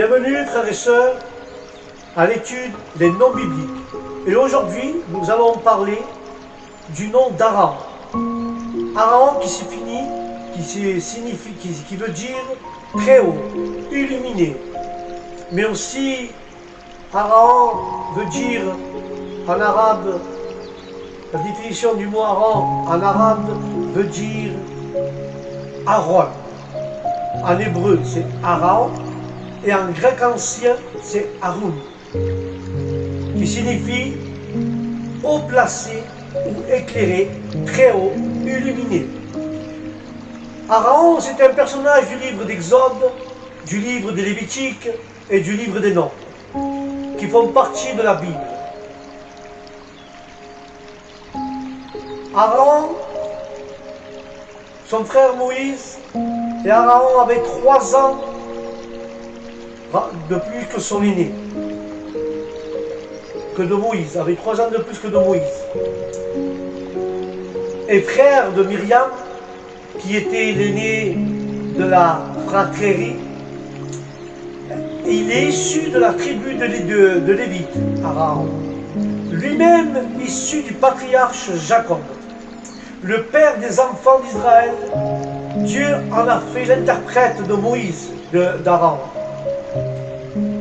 Bienvenue frères et sœurs à l'étude des noms bibliques. Et aujourd'hui, nous allons parler du nom d'Aaron. Aaron qui veut dire très haut, illuminé. Mais aussi, Aaron veut dire en arabe, la définition du mot Aaron en arabe veut dire Aaron. En hébreu, c'est Aaron. Et en grec ancien, c'est Haroun, qui signifie haut placé ou éclairé, très haut, illuminé. Aaron, c'est un personnage du livre d'Exode, du livre de Lévitique et du livre des Noms, qui font partie de la Bible. Aaron, son frère Moïse, et Aaron avait 3 ans de plus que son aîné, que de Moïse, avait 3 ans de plus que de Moïse. Et frère de Myriam, qui était l'aîné de la fratrie, il est issu de la tribu de Lévite, Aaron. Lui-même issu du patriarche Jacob, le père des enfants d'Israël. Dieu en a fait l'interprète de Moïse, d'Aaron,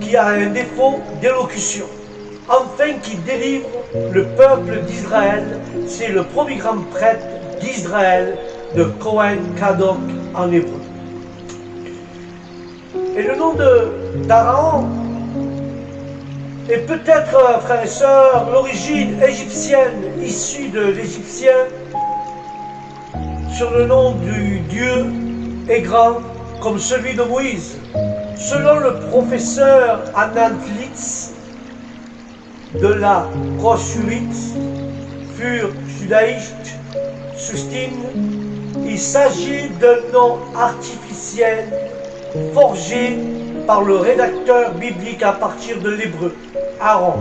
qui a un défaut d'élocution, afin qu'il délivre le peuple d'Israël. C'est le premier grand prêtre d'Israël, de Kohen Kadok en hébreu. Et le nom d'Aaron est peut-être, frères et sœurs, l'origine égyptienne, issue de l'égyptien, sur le nom du Dieu est grand, comme celui de Moïse. Selon le professeur Anantlitz de la Koschwitz für judaïsche Sustine, il s'agit d'un nom artificiel forgé par le rédacteur biblique à partir de l'hébreu, Aaron.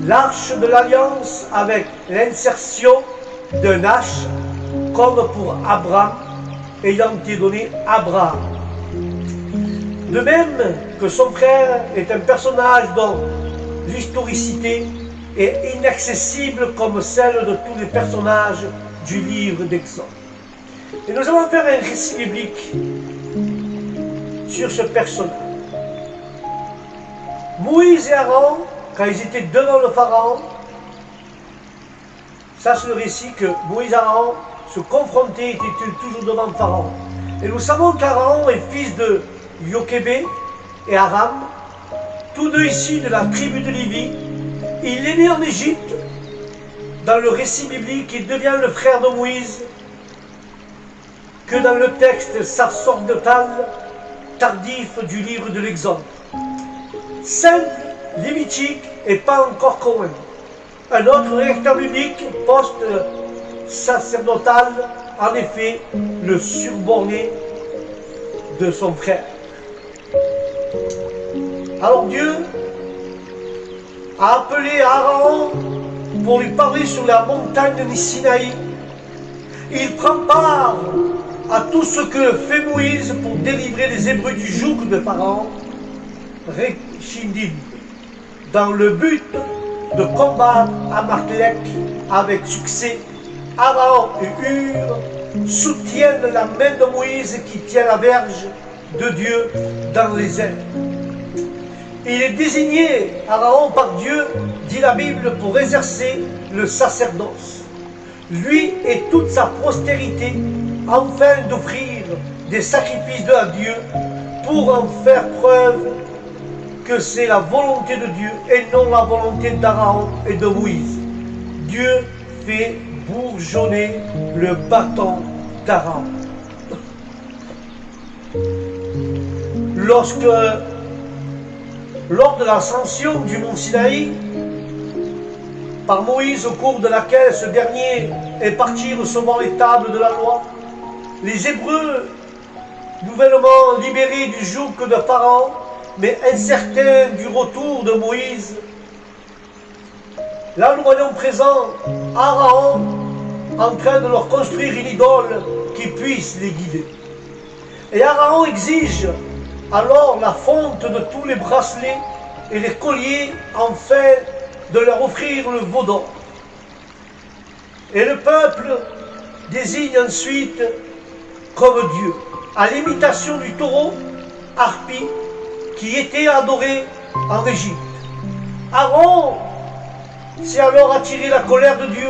L'arche de l'alliance avec l'insertion d'un H, comme pour Abraham, ayant été donné Abraham. De même que son frère est un personnage dont l'historicité est inaccessible comme celle de tous les personnages du livre d'Exode. Et nous allons faire un récit biblique sur ce personnage. Moïse et Aaron, quand ils étaient devant le Pharaon, ça c'est le récit que Moïse et Aaron se confrontaient, étaient toujours devant le Pharaon. Et nous savons qu'Aaron est fils de Yokébé et Aram, tous deux issus de la tribu de Lévi. Il est né en Égypte. Dans le récit biblique, il devient le frère de Moïse, que dans le texte sacerdotal tardif du livre de l'Exode. Simple, lévitique et pas encore Cohen. Un autre rédacteur biblique post-sacerdotal, en effet, le surborné de son frère. Alors Dieu a appelé Aaron pour lui parler sur la montagne de Sinaï. Il prend part à tout ce que fait Moïse pour délivrer les Hébreux du joug de Pharaon, Rechidim, dans le but de combattre Amalek avec succès. Aaron et Hur soutiennent la main de Moïse qui tient la verge de Dieu dans les airs. Il est désigné, Aaron, par Dieu, dit la Bible, pour exercer le sacerdoce. Lui et toute sa postérité, afin d'offrir des sacrifices à Dieu, pour en faire preuve que c'est la volonté de Dieu et non la volonté d'Aaron et de Moïse. Dieu fait bourgeonner le bâton d'Aaron. Lors de l'ascension du mont Sinaï, par Moïse, au cours de laquelle ce dernier est parti recevant les tables de la loi, les Hébreux, nouvellement libérés du joug de Pharaon, mais incertains du retour de Moïse, là nous voyons présent Aaron en train de leur construire une idole qui puisse les guider. Et Aaron exige alors la fonte de tous les bracelets et les colliers afin de leur offrir le veau d'or. Et le peuple désigne ensuite comme Dieu, à l'imitation du taureau, Harpie, qui était adoré en Égypte. Aaron s'est alors attiré la colère de Dieu.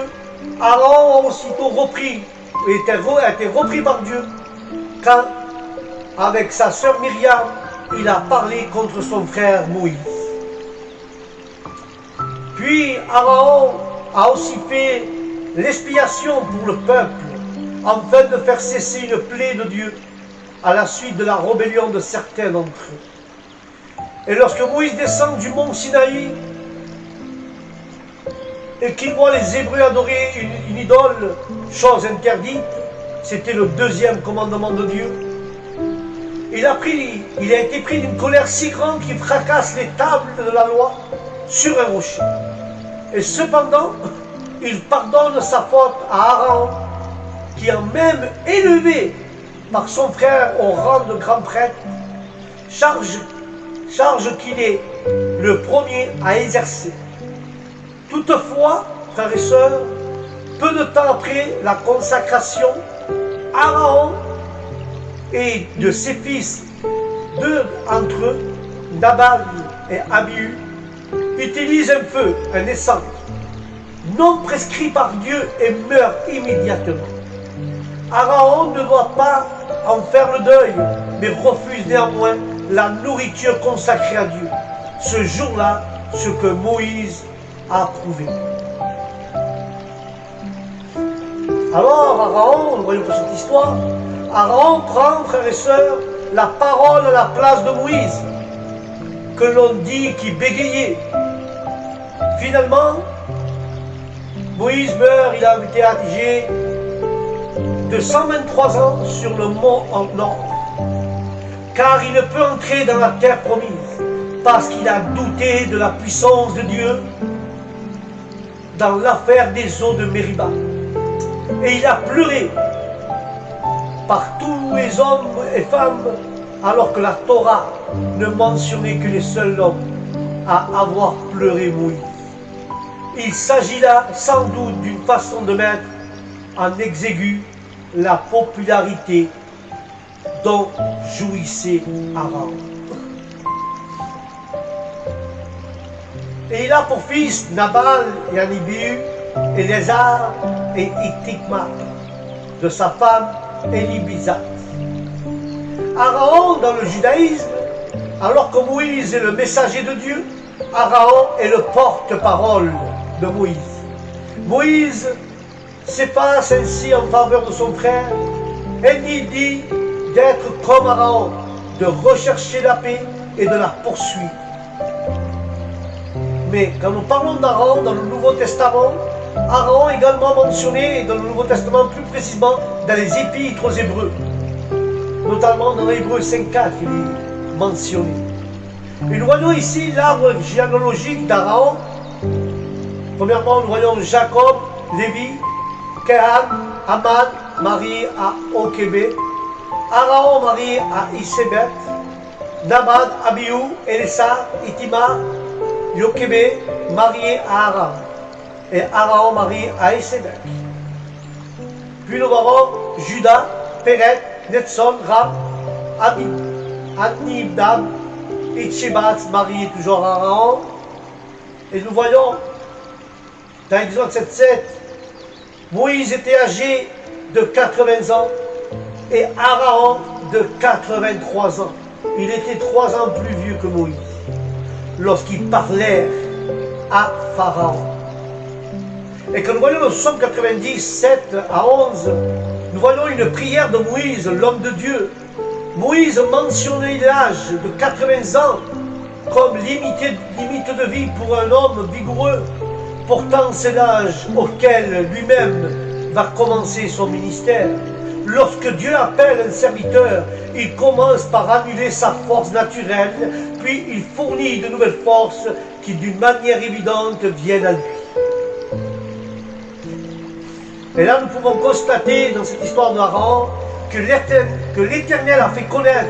Aaron a aussitôt a été repris par Dieu, quand, avec sa sœur Myriam, il a parlé contre son frère Moïse. Puis Aaron a aussi fait l'expiation pour le peuple, afin de faire cesser une plaie de Dieu à la suite de la rébellion de certains d'entre eux. Et lorsque Moïse descend du mont Sinaï et qu'il voit les Hébreux adorer une idole, chose interdite, c'était le deuxième commandement de Dieu, il a été pris d'une colère si grande qu'il fracasse les tables de la loi sur un rocher. Et cependant, il pardonne sa faute à Aaron, qui a même élevé par son frère au rang de grand prêtre, charge qu'il est le premier à exercer. Toutefois, frères et sœurs, peu de temps après la consacration, Aaron et de ses fils, deux d'entre eux, Nadab et Abihu, utilisent un feu, un essence, non prescrit par Dieu et meurt immédiatement. Aaron ne doit pas en faire le deuil, mais refuse néanmoins la nourriture consacrée à Dieu. Ce jour-là, ce que Moïse a approuvé. Alors Aaron, nous voyons pour cette histoire, Aaron prend, frères et sœurs, la parole à la place de Moïse, que l'on dit qui bégayait. Finalement, Moïse meurt, il a été âgé de 123 ans sur le mont en nord, car il ne peut entrer dans la terre promise, parce qu'il a douté de la puissance de Dieu dans l'affaire des eaux de Mériba. Et il a pleuré par tous les hommes et femmes, alors que la Torah ne mentionnait que les seuls hommes à avoir pleuré Moïse. Il s'agit là sans doute d'une façon de mettre en exégu la popularité dont jouissait Aaron. Et il a pour fils Nabal et Abihu, Éléazar et Ithmar, de sa femme Élibisat. Aaron, dans le judaïsme, alors que Moïse est le messager de Dieu, Aaron est le porte-parole de Moïse. Moïse s'efface ainsi en faveur de son frère et il dit d'être comme Aaron, de rechercher la paix et de la poursuivre. Mais quand nous parlons d'Aaron dans le Nouveau Testament, Aaron est également mentionné dans le Nouveau Testament, plus précisément dans les épîtres aux Hébreux, notamment dans l'Hébreu 5.4, il est mentionné. Et nous voyons ici l'arbre généalogique d'Aaron. Premièrement, nous voyons Jacob, Lévi, Kehan, Amad, marié à Okébé, Aaron marié à Isébet, Nabad, Abihu, Élessar, Ithmar, Yokébé, marié à Aram, et Aaron marié à Isébet. Puis nous voyons Judas, Péret, Netson, Ram, Adnibdab, Itchebat, marié toujours à Aaron. Et nous voyons dans Exode 7.7, Moïse était âgé de 80 ans et Aaron de 83 ans. Il était 3 ans plus vieux que Moïse lorsqu'ils parlèrent à Pharaon. Et quand nous voyons le psaume 90, 7 à 11, nous voyons une prière de Moïse, l'homme de Dieu. Moïse mentionnait l'âge de 80 ans comme limite de vie pour un homme vigoureux. Pourtant, c'est l'âge auquel lui-même va commencer son ministère. Lorsque Dieu appelle un serviteur, il commence par annuler sa force naturelle, puis il fournit de nouvelles forces qui, d'une manière évidente, viennent à lui. Et là, nous pouvons constater dans cette histoire d'Aaron que l'Éternel a fait connaître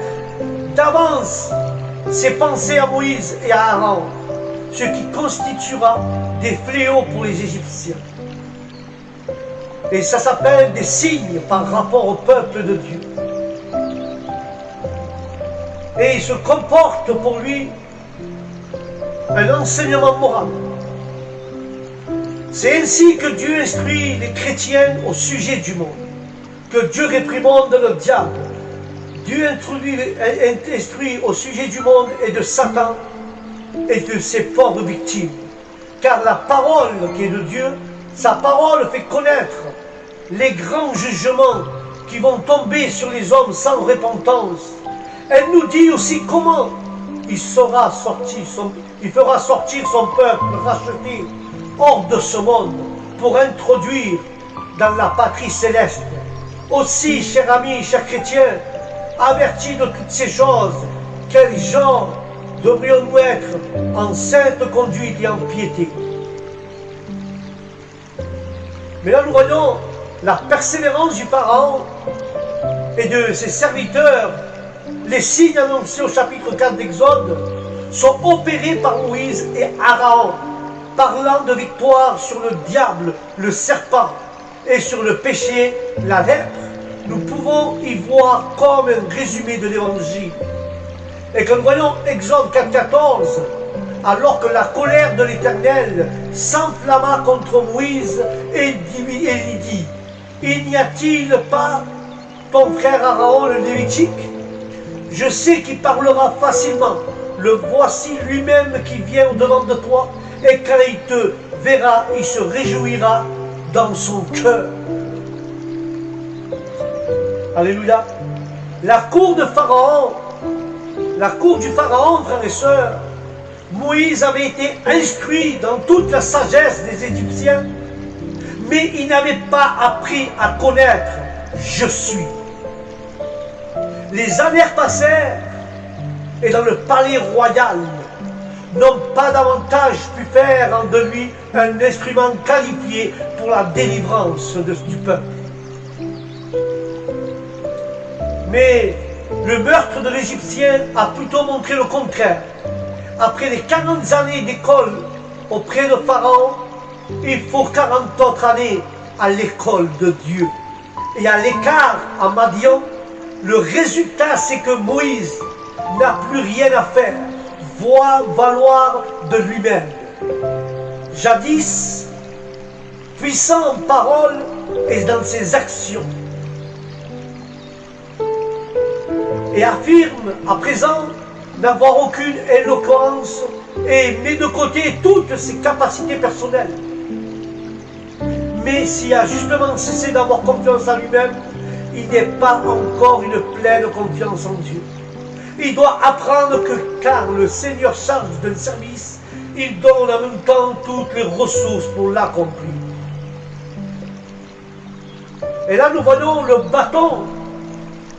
d'avance ses pensées à Moïse et à Aaron, ce qui constituera des fléaux pour les Égyptiens. Et ça s'appelle des signes par rapport au peuple de Dieu. Et il se comporte pour lui un enseignement moral. C'est ainsi que Dieu instruit les chrétiens au sujet du monde, que Dieu réprimande le diable. Dieu instruit au sujet du monde et de Satan et de ses pauvres victimes. Car la parole qui est de Dieu, sa parole fait connaître les grands jugements qui vont tomber sur les hommes sans repentance. Elle nous dit aussi comment il fera sortir son peuple racheté hors de ce monde pour introduire dans la patrie céleste. Aussi, chers amis, chers chrétiens, avertis de toutes ces choses, quel genre devrions-nous être en sainte conduite et en piété? Mais là, nous voyons la persévérance du Pharaon et de ses serviteurs. Les signes annoncés au chapitre 4 d'Exode sont opérés par Moïse et Aaron, parlant de victoire sur le diable, le serpent, et sur le péché, la lèpre. Nous pouvons y voir comme un résumé de l'Évangile. Et quand nous voyons Exode 4,14, alors que la colère de l'Éternel s'enflamma contre Moïse et lui dit, il n'y a-t-il pas ton frère Aaron le Lévitique? Je sais qu'il parlera facilement. Le voici lui-même qui vient au-devant de toi, et quand il te verra, il se réjouira dans son cœur. Alléluia. La cour du Pharaon, frères et sœurs, Moïse avait été instruit dans toute la sagesse des Égyptiens, mais il n'avait pas appris à connaître « Je suis ». Les années passèrent, et dans le palais royal, n'ont pas davantage pu faire de lui un instrument qualifié pour la délivrance du peuple. Mais le meurtre de l'Égyptien a plutôt montré le contraire. Après les 40 années d'école auprès de Pharaon, il faut 40 autres années à l'école de Dieu. Et à l'écart à Madian, le résultat c'est que Moïse n'a plus rien à faire, valoir de lui-même. Jadis, puissant en parole et dans ses actions, et affirme à présent n'avoir aucune éloquence et met de côté toutes ses capacités personnelles. Mais s'il a justement cessé d'avoir confiance en lui-même, il n'est pas encore une pleine confiance en Dieu. Il doit apprendre que car le Seigneur charge d'un service, il donne en même temps toutes les ressources pour l'accomplir. Et là nous voyons le bâton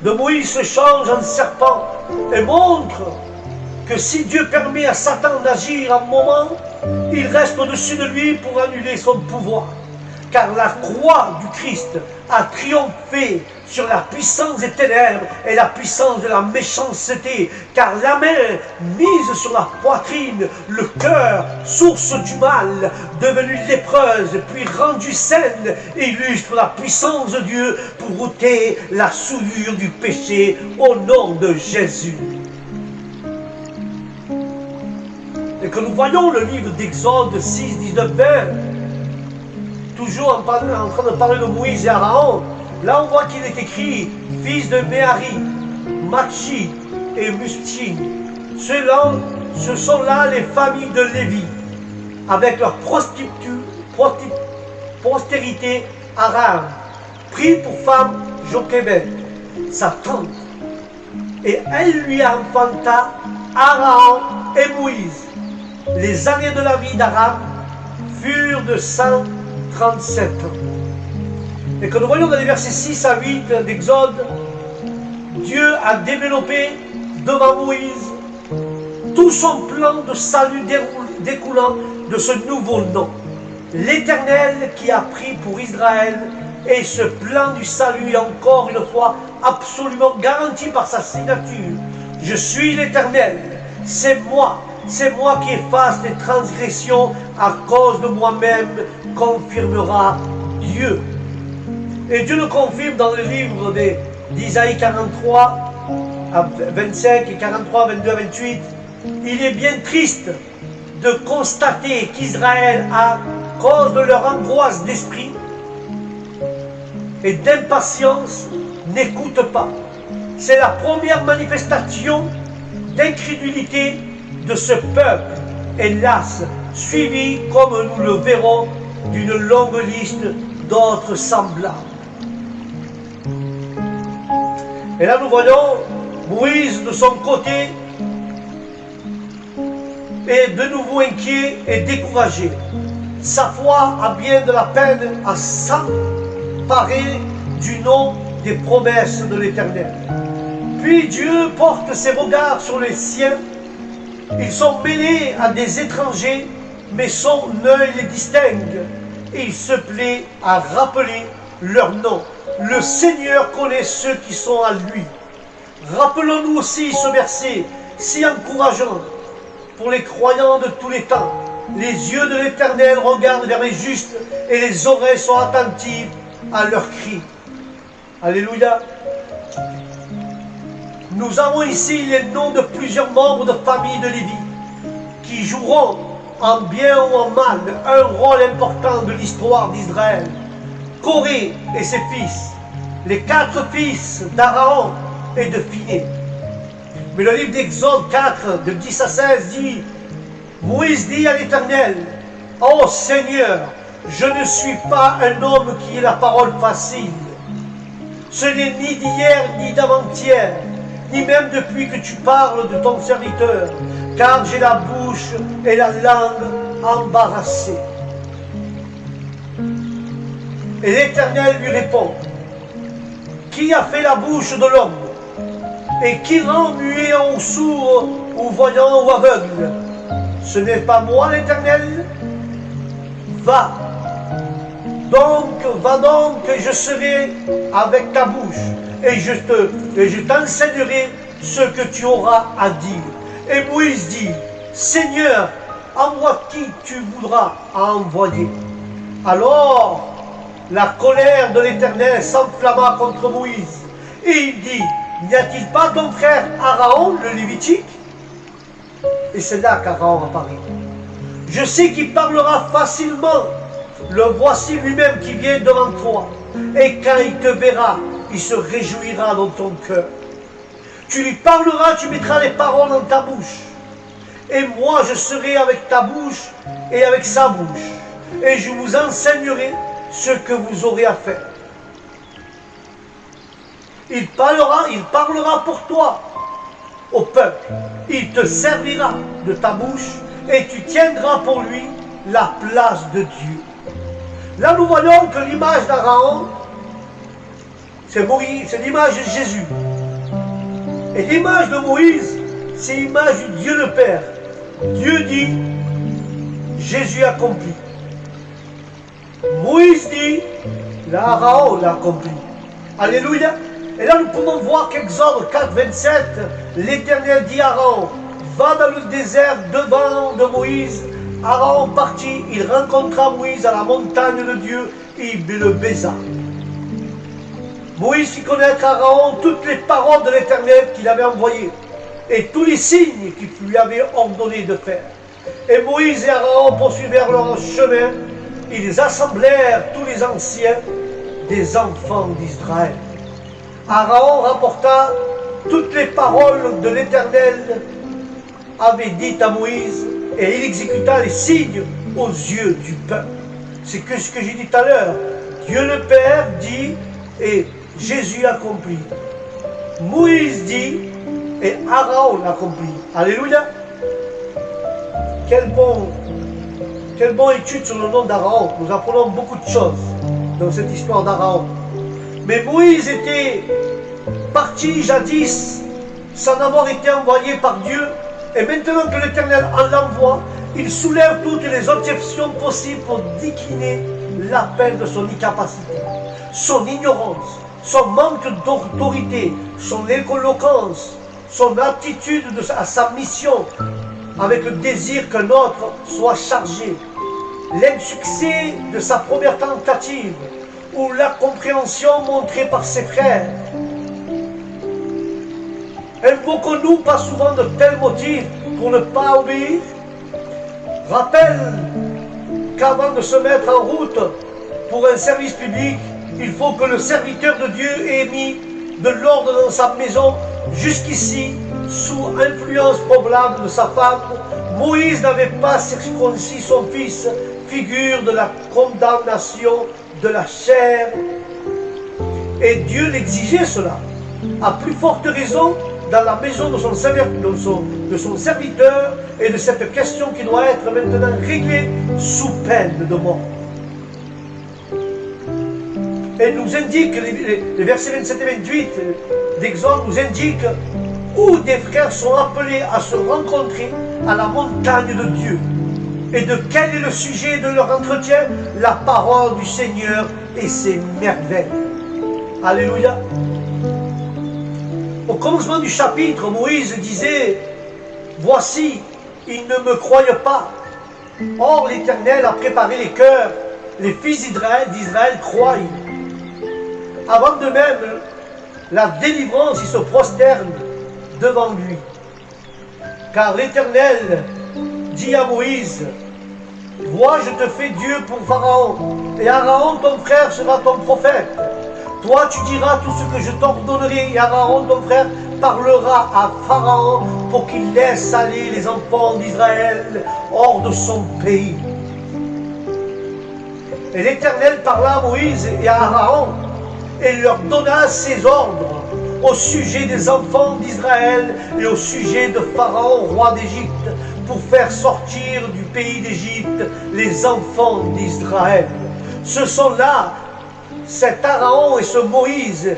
de Moïse se change en serpent et montre que si Dieu permet à Satan d'agir un moment, il reste au-dessus de lui pour annuler son pouvoir. Car la croix du Christ a triomphé sur la puissance des ténèbres et la puissance de la méchanceté. Car la main mise sur la poitrine, le cœur, source du mal, devenue lépreuse, puis rendue saine, illustre la puissance de Dieu pour ôter la souillure du péché au nom de Jésus. Et que nous voyons le livre d'Exode 6, 19, 20, toujours en train de parler de Moïse et Aaron, là on voit qu'il est écrit « Fils de Méhari, Makshi et Mustin ». Ce sont là les familles de Lévi, avec leur postérité arabe, pris pour femme Jochébed, sa tante. Et elle lui enfanta Aaron et Moïse. Les années de la vie d'Aram furent de 137 ans. Et que nous voyons dans les versets 6 à 8 d'Exode, Dieu a développé devant Moïse tout son plan de salut découlant de ce nouveau nom. L'Éternel qui a pris pour Israël, et ce plan du salut est encore une fois absolument garanti par sa signature, Je suis l'Éternel. C'est moi qui efface les transgressions à cause de moi-même, confirmera Dieu. Et Dieu le confirme dans le livre d'Isaïe 43, 25 et 43, 22 à 28. Il est bien triste de constater qu'Israël, à cause de leur angoisse d'esprit et d'impatience, n'écoute pas. C'est la première manifestation d'incrédulité de ce peuple, hélas, suivi, comme nous le verrons, d'une longue liste d'autres semblables. Et là nous voyons Moïse de son côté est de nouveau inquiet et découragé. Sa foi a bien de la peine à s'emparer du nom des promesses de l'Éternel. Puis Dieu porte ses regards sur les siens. Ils sont mêlés à des étrangers, mais son œil les distingue. Et il se plaît à rappeler leur nom. Le Seigneur connaît ceux qui sont à lui. Rappelons-nous aussi ce verset si encourageant pour les croyants de tous les temps. Les yeux de l'Éternel regardent vers les justes et les oreilles sont attentives à leurs cris. Alléluia. Nous avons ici les noms de plusieurs membres de famille de Lévi qui joueront en bien ou en mal un rôle important de l'histoire d'Israël. Coré et ses fils, les 4 fils d'Aaron et de Phiné. Mais le livre d'Exode 4, de 10 à 16 dit, Moïse dit à l'Éternel, « Ô Seigneur, je ne suis pas un homme qui ait la parole facile. Ce n'est ni d'hier ni d'avant-hier, ni même depuis que tu parles de ton serviteur, car j'ai la bouche et la langue embarrassées. » Et l'Éternel lui répond, « Qui a fait la bouche de l'homme? Et qui rend muet ou sourd, ou voyant ou aveugle? Ce n'est pas moi l'Éternel? Va donc, et je serai avec ta bouche, et je t'enseignerai ce que tu auras à dire. » Et Moïse dit, « Seigneur, envoie qui tu voudras envoyer. » Alors, la colère de l'Éternel s'enflamma contre Moïse, et il dit, « N'y a-t-il pas ton frère Aaron, le Lévitique ?» Et c'est là qu'Aaron apparaît. « Je sais qu'il parlera facilement. Le voici lui-même qui vient devant toi. Et quand il te verra, il se réjouira dans ton cœur. Tu lui parleras, tu mettras les paroles dans ta bouche. Et moi, je serai avec ta bouche et avec sa bouche. Et je vous enseignerai ce que vous aurez à faire. Il parlera pour toi au peuple. Il te servira de ta bouche et tu tiendras pour lui la place de Dieu. » Là, nous voyons que l'image d'Aaron, c'est l'image de Jésus. Et l'image de Moïse, c'est l'image de Dieu le Père. Dieu dit, Jésus accompli. Moïse dit, Aaron l'a accompli. Alléluia. Et là, nous pouvons voir qu'Exode 4, 27, l'Éternel dit à Aaron, va dans le désert devant de Moïse. Aaron partit, il rencontra Moïse à la montagne de Dieu et il le baisa. Moïse fit connaître à Aaron toutes les paroles de l'Éternel qu'il avait envoyées et tous les signes qu'il lui avait ordonné de faire. Et Moïse et Aaron poursuivirent leur chemin. Ils assemblèrent tous les anciens des enfants d'Israël. Aaron rapporta toutes les paroles de l'Éternel avait dites à Moïse et il exécuta les signes aux yeux du peuple. C'est ce que j'ai dit tout à l'heure. Dieu le Père dit et Jésus accomplit. Moïse dit et Aaron accomplit. Alléluia. Quelle bonne étude sur le nom d'Aaron. Nous apprenons beaucoup de choses dans cette histoire d'Aaron. Mais Moïse était parti jadis sans avoir été envoyé par Dieu. Et maintenant que l'Éternel en l'envoie, il soulève toutes les objections possibles pour décliner l'appel de son incapacité, son ignorance, son manque d'autorité, son éloquence son aptitude à sa mission, avec le désir qu'un autre soit chargé, l'insuccès de sa première tentative, ou la compréhension montrée par ses frères. Invoquons-nous pas souvent de tels motifs pour ne pas obéir? Rappelle qu'avant de se mettre en route pour un service public, il faut que le serviteur de Dieu ait mis de l'ordre dans sa maison. Jusqu'ici, sous influence probable de sa femme, Moïse n'avait pas circoncis son fils, figure de la condamnation de la chair. Et Dieu l'exigeait cela. À plus forte raison, dans la maison de son serviteur, et de cette question qui doit être maintenant réglée sous peine de mort. Et nous indique, les versets 27 et 28 d'Exode nous indiquent où des frères sont appelés à se rencontrer à la montagne de Dieu. Et de quel est le sujet de leur entretien? La parole du Seigneur et ses merveilles. Alléluia. Au commencement du chapitre, Moïse disait: voici, ils ne me croient pas. Or, l'Éternel a préparé les cœurs. Les fils d'Israël croient. Avant de même la délivrance, ils se prosternent devant lui. Car l'Éternel dit à Moïse: vois, je te fais Dieu pour Pharaon, et Aaron ton frère sera ton prophète. Toi tu diras tout ce que je t'ordonnerai, et Aaron ton frère parlera à Pharaon pour qu'il laisse aller les enfants d'Israël hors de son pays. Et l'Éternel parla à Moïse et à Aaron, et leur donna ses ordres au sujet des enfants d'Israël et au sujet de Pharaon, roi d'Égypte, pour faire sortir du pays d'Égypte les enfants d'Israël. Ce sont là cet Aaron et ce Moïse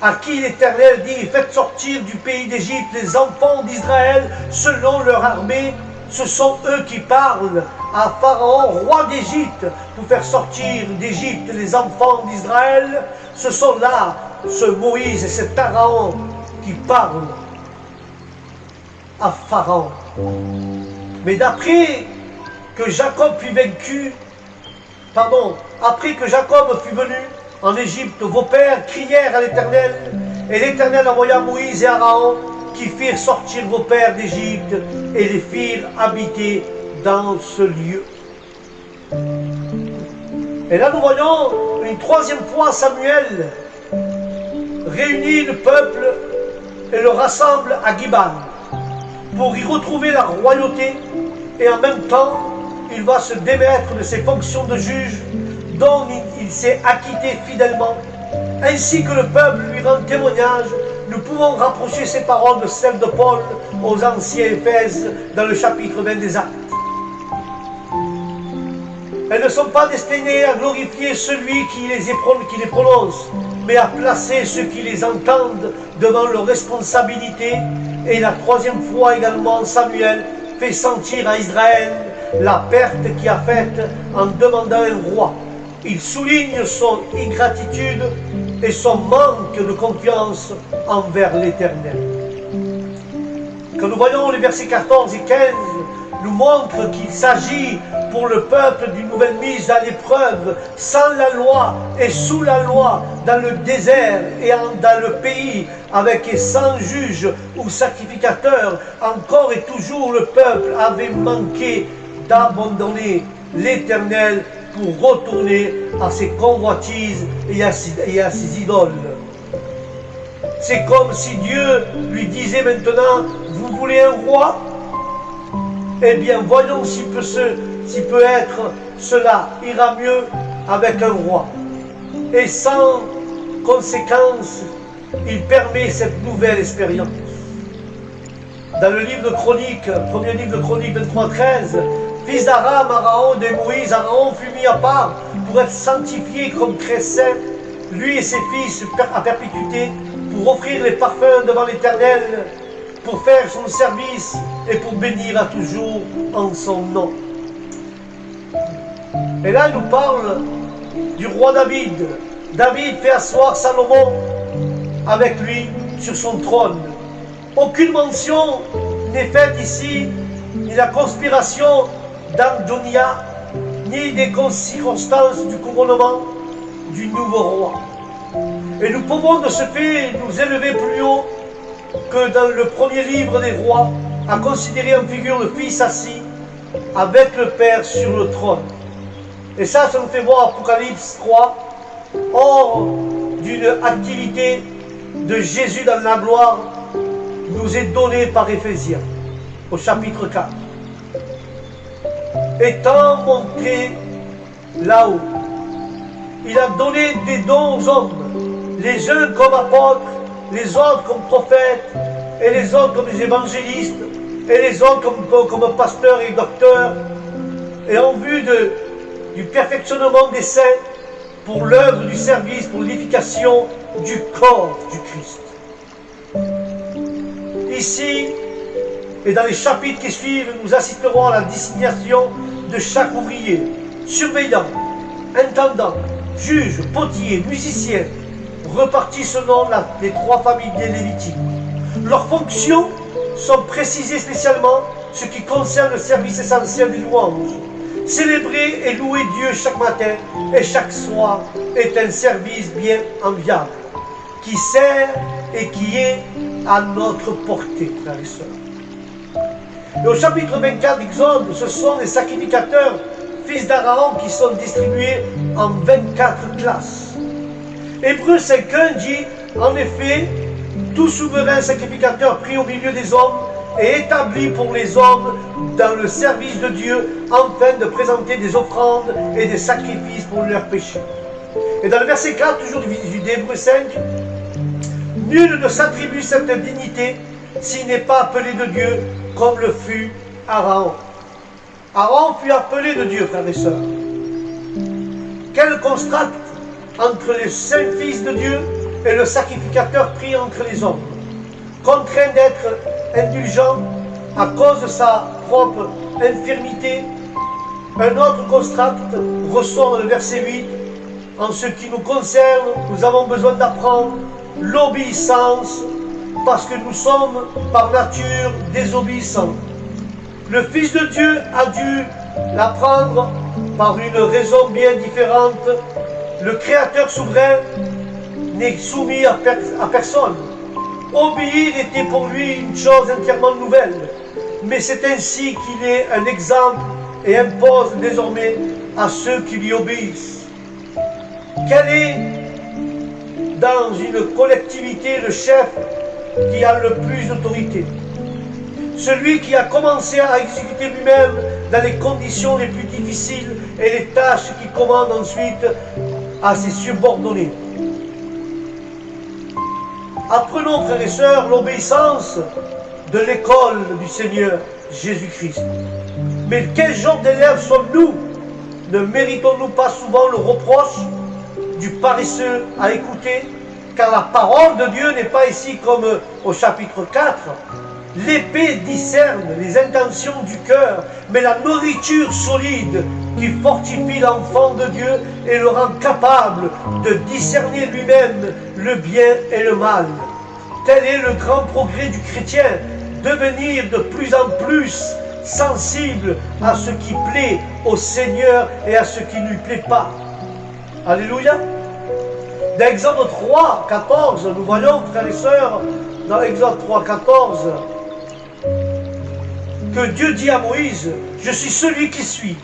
à qui l'Éternel dit: faites sortir du pays d'Égypte les enfants d'Israël selon leur armée. Ce sont eux qui parlent à Pharaon, roi d'Égypte, pour faire sortir d'Égypte les enfants d'Israël. Ce sont là ce Moïse et cet Aaron qui parlent à Pharaon. Mais après que Jacob fut après que Jacob fut venu en Égypte, vos pères crièrent à l'Éternel, et l'Éternel envoya Moïse et Aaron, qui firent sortir vos pères d'Égypte et les firent habiter dans ce lieu. Et là nous voyons une troisième fois Samuel réunit le peuple et le rassemble à Giban pour y retrouver la royauté, et en même temps il va se démettre de ses fonctions de juge dont il s'est acquitté fidèlement, ainsi que le peuple lui rend témoignage. Nous pouvons rapprocher ces paroles de celles de Paul aux anciens Éphèses dans le chapitre 20 des Actes. Elles ne sont pas destinées à glorifier celui qui les prononce, mais à placer ceux qui les entendent devant leurs responsabilités. Et la troisième fois également, Samuel fait sentir à Israël la perte qu'il a faite en demandant un roi. Il souligne son ingratitude et son manque de confiance envers l'Éternel. Quand nous voyons les versets 14 et 15, nous montrent qu'il s'agit pour le peuple d'une nouvelle mise à l'épreuve, sans la loi et sous la loi, dans le désert et dans le pays, avec et sans juge ou sacrificateur. Encore et toujours le peuple avait manqué d'abandonner l'Éternel pour retourner à ses convoitises et à ses idoles. C'est comme si Dieu lui disait maintenant: vous voulez un roi? Eh bien voyons s'il peut être cela ira mieux avec un roi. Et sans conséquence, il permet cette nouvelle expérience. Dans le livre de Chroniques, premier livre de Chroniques 23-13, fils d'Aram, Aaron et Moïse, Aaron fut mis à part pour être sanctifié comme très saint, lui et ses fils à perpétuité, pour offrir les parfums devant l'Éternel, pour faire son service et pour bénir à toujours en son nom. Et là, il nous parle du roi David. David fait asseoir Salomon avec lui sur son trône. Aucune mention n'est faite ici, ni la conspiration d'Andonia, ni des circonstances du couronnement du nouveau roi. Et nous pouvons de ce fait nous élever plus haut que dans le premier livre des rois, à considérer en figure le Fils assis avec le Père sur le trône. Et ça nous fait voir Apocalypse 3, hors d'une activité de Jésus dans la gloire, nous est donné par Éphésiens, au chapitre 4. Étant monté là-haut, il a donné des dons aux hommes, les uns comme apôtres, les autres comme prophètes, et les autres comme des évangélistes, et les autres comme pasteurs et docteurs, et en vue du perfectionnement des saints, pour l'œuvre du service, pour l'édification du corps du Christ. Ici, et dans les chapitres qui suivent, nous assisterons à la désignation de chaque ouvrier, surveillant, intendant, juge, potier, musicien, repartis selon les 3 familles des Lévitiques. Leurs fonctions sont précisées spécialement ce qui concerne le service essentiel des louanges. Célébrer et louer Dieu chaque matin et chaque soir est un service bien enviable, qui sert et qui est à notre portée, frères et sœurs. Et au chapitre 24 d'Exode, ce sont les sacrificateurs, fils d'Aaron, qui sont distribués en 24 classes. Hébreux 5.1 dit, en effet, tout souverain sacrificateur pris au milieu des hommes est établi pour les hommes dans le service de Dieu, afin de présenter des offrandes et des sacrifices pour leurs péchés. Et dans le verset 4, toujours du Hébreux 5, nul ne s'attribue cette dignité s'il n'est pas appelé de Dieu, comme le fut Aaron. Aaron fut appelé de Dieu, frères et sœurs. Quel contraste entre les saints fils de Dieu et le sacrificateur pris entre les hommes, contraint d'être indulgent à cause de sa propre infirmité. Un autre contraste ressort dans le verset 8. En ce qui nous concerne, nous avons besoin d'apprendre l'obéissance parce que nous sommes par nature désobéissants. Le Fils de Dieu a dû l'apprendre par une raison bien différente. Le Créateur souverain n'est soumis à personne. Obéir était pour lui une chose entièrement nouvelle, mais c'est ainsi qu'il est un exemple et impose désormais à ceux qui lui obéissent. Quel est dans une collectivité le chef qui a le plus d'autorité? Celui qui a commencé à exécuter lui-même dans les conditions les plus difficiles et les tâches qu'il commande ensuite à ses subordonnés. Apprenons, frères et sœurs, l'obéissance de l'école du Seigneur Jésus-Christ. Mais quel genre d'élèves sommes-nous? Ne méritons-nous pas souvent le reproche du paresseux à écouter? Car la parole de Dieu n'est pas ici comme au chapitre 4. L'épée discerne les intentions du cœur, mais la nourriture solide qui fortifie l'enfant de Dieu et le rend capable de discerner lui-même le bien et le mal. Tel est le grand progrès du chrétien, devenir de plus en plus sensible à ce qui plaît au Seigneur et à ce qui ne lui plaît pas. Alléluia. Dans Exode 3, 14, nous voyons, frères et sœurs, dans Exode 3, 14, que Dieu dit à Moïse, « Je suis celui qui suis ».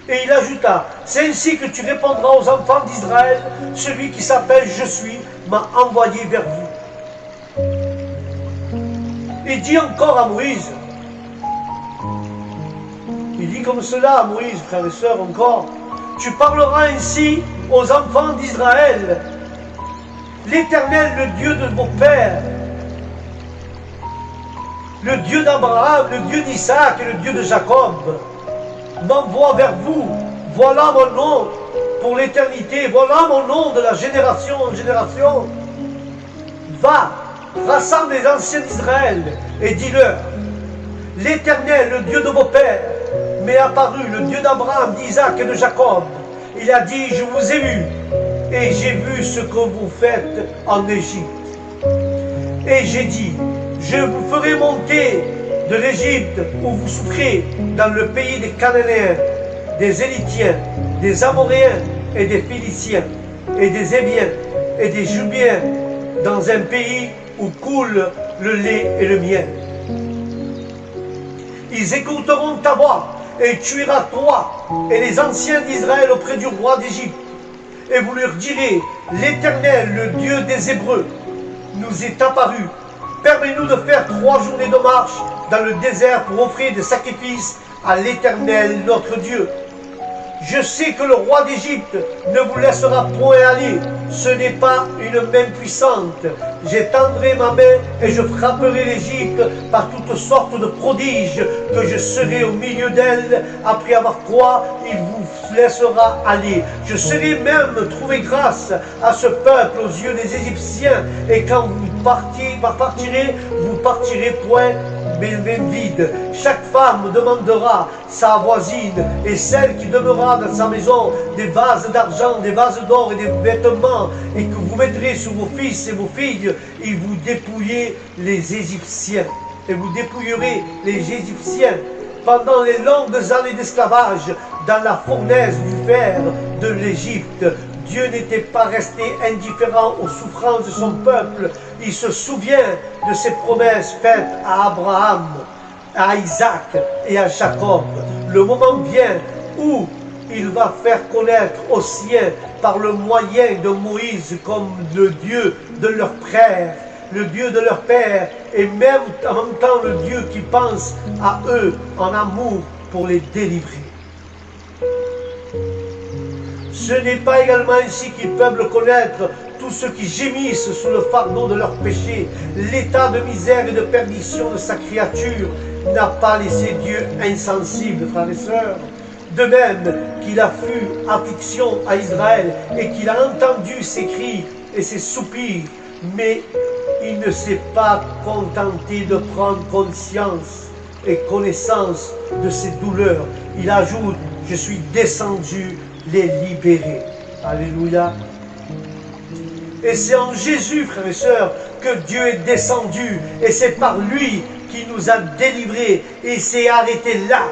Et il ajouta, « C'est ainsi que tu répondras aux enfants d'Israël, celui qui s'appelle « Je suis » m'a envoyé vers vous. » Il dit encore à Moïse, il dit comme cela à Moïse, frères et sœurs, encore, « Tu parleras ainsi aux enfants d'Israël, l'Éternel, le Dieu de vos pères, le Dieu d'Abraham, le Dieu d'Isaac et le Dieu de Jacob, m'envoie vers vous. Voilà mon nom pour l'éternité. Voilà mon nom de la génération en génération. Va, rassemble les anciens d'Israël et dis-leur, l'Éternel, le Dieu de vos pères, m'est apparu, le Dieu d'Abraham, d'Isaac et de Jacob. Il a dit, je vous ai vu et j'ai vu ce que vous faites en Égypte. Et j'ai dit, Je vous ferai monter de l'Égypte où vous souffrez dans le pays des Cananéens, des Élithiens, des Amoréens et des Philiciens, et des Héviens et des Jubiens, dans un pays où coule le lait et le miel. Ils écouteront ta voix, et tu iras toi et les anciens d'Israël auprès du roi d'Égypte. Et vous leur direz, l'Éternel, le Dieu des Hébreux, nous est apparu. Permets-nous de faire 3 journées de marche dans le désert pour offrir des sacrifices à l'Éternel, notre Dieu. Je sais que le roi d'Égypte ne vous laissera point aller. Ce n'est pas une main puissante. J'étendrai ma main et je frapperai l'Égypte par toutes sortes de prodiges, que je serai au milieu d'elle, après avoir quoi il vous laissera aller. Je serai même trouvé grâce à ce peuple aux yeux des Égyptiens, et quand vous partirez, vous partirez point même vide. Chaque femme demandera sa voisine, et celle qui demeurera dans sa maison, des vases d'argent, des vases d'or et des vêtements, et que vous mettrez sur vos fils et vos filles, et vous dépouillez les Égyptiens. Et vous dépouillerez les Égyptiens pendant les longues années d'esclavage dans la fournaise du fer de l'Égypte. Dieu n'était pas resté indifférent aux souffrances de son peuple. Il se souvient de ses promesses faites à Abraham, à Isaac et à Jacob. Le moment vient où il va faire connaître aux siens par le moyen de Moïse comme le Dieu de leur frère, le Dieu de leur père, et même en même temps le Dieu qui pense à eux en amour pour les délivrer. Ce n'est pas également ainsi qu'ils peuvent le connaître, tous ceux qui gémissent sous le fardeau de leurs péchés. L'état de misère et de perdition de sa créature n'a pas laissé Dieu insensible, frères et sœurs. De même qu'il a fait affliction à Israël et qu'il a entendu ses cris et ses soupirs, mais il ne s'est pas contenté de prendre conscience et connaissance de ses douleurs. Il ajoute, je suis descendu les libérer. Alléluia. Et c'est en Jésus, frères et sœurs, que Dieu est descendu, et c'est par lui qui nous a délivrés, et c'est arrêté là.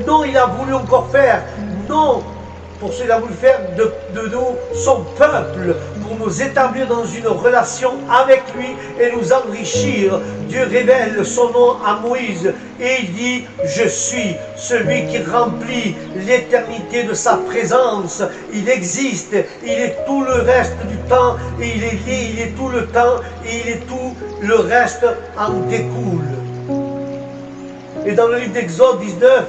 Non, il a voulu encore faire, non, pour ce qu'il a voulu faire de nous, son peuple, pour nous établir dans une relation avec lui et nous enrichir. Dieu révèle son nom à Moïse et il dit, je suis celui qui remplit l'éternité de sa présence. Il existe, il est tout le reste du temps, et il est tout le temps, et il est tout le reste en découle. Et dans le livre d'Exode 19,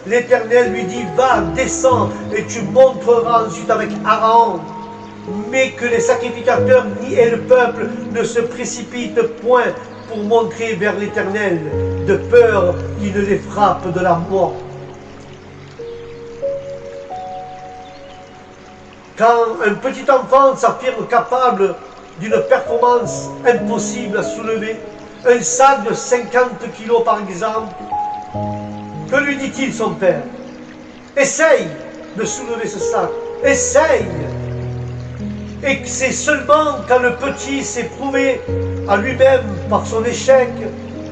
l'Éternel lui dit, va, descends, et tu montreras ensuite avec Aaron. Mais que les sacrificateurs et le peuple ne se précipitent point pour montrer vers l'Éternel, de peur qu'il ne les frappe de la mort. Quand un petit enfant s'affirme capable d'une performance impossible à soulever, un sac de 50 kilos par exemple, que lui dit-il son père? Essaye de soulever ce sac, essaye. Et c'est seulement quand le petit s'est prouvé à lui-même par son échec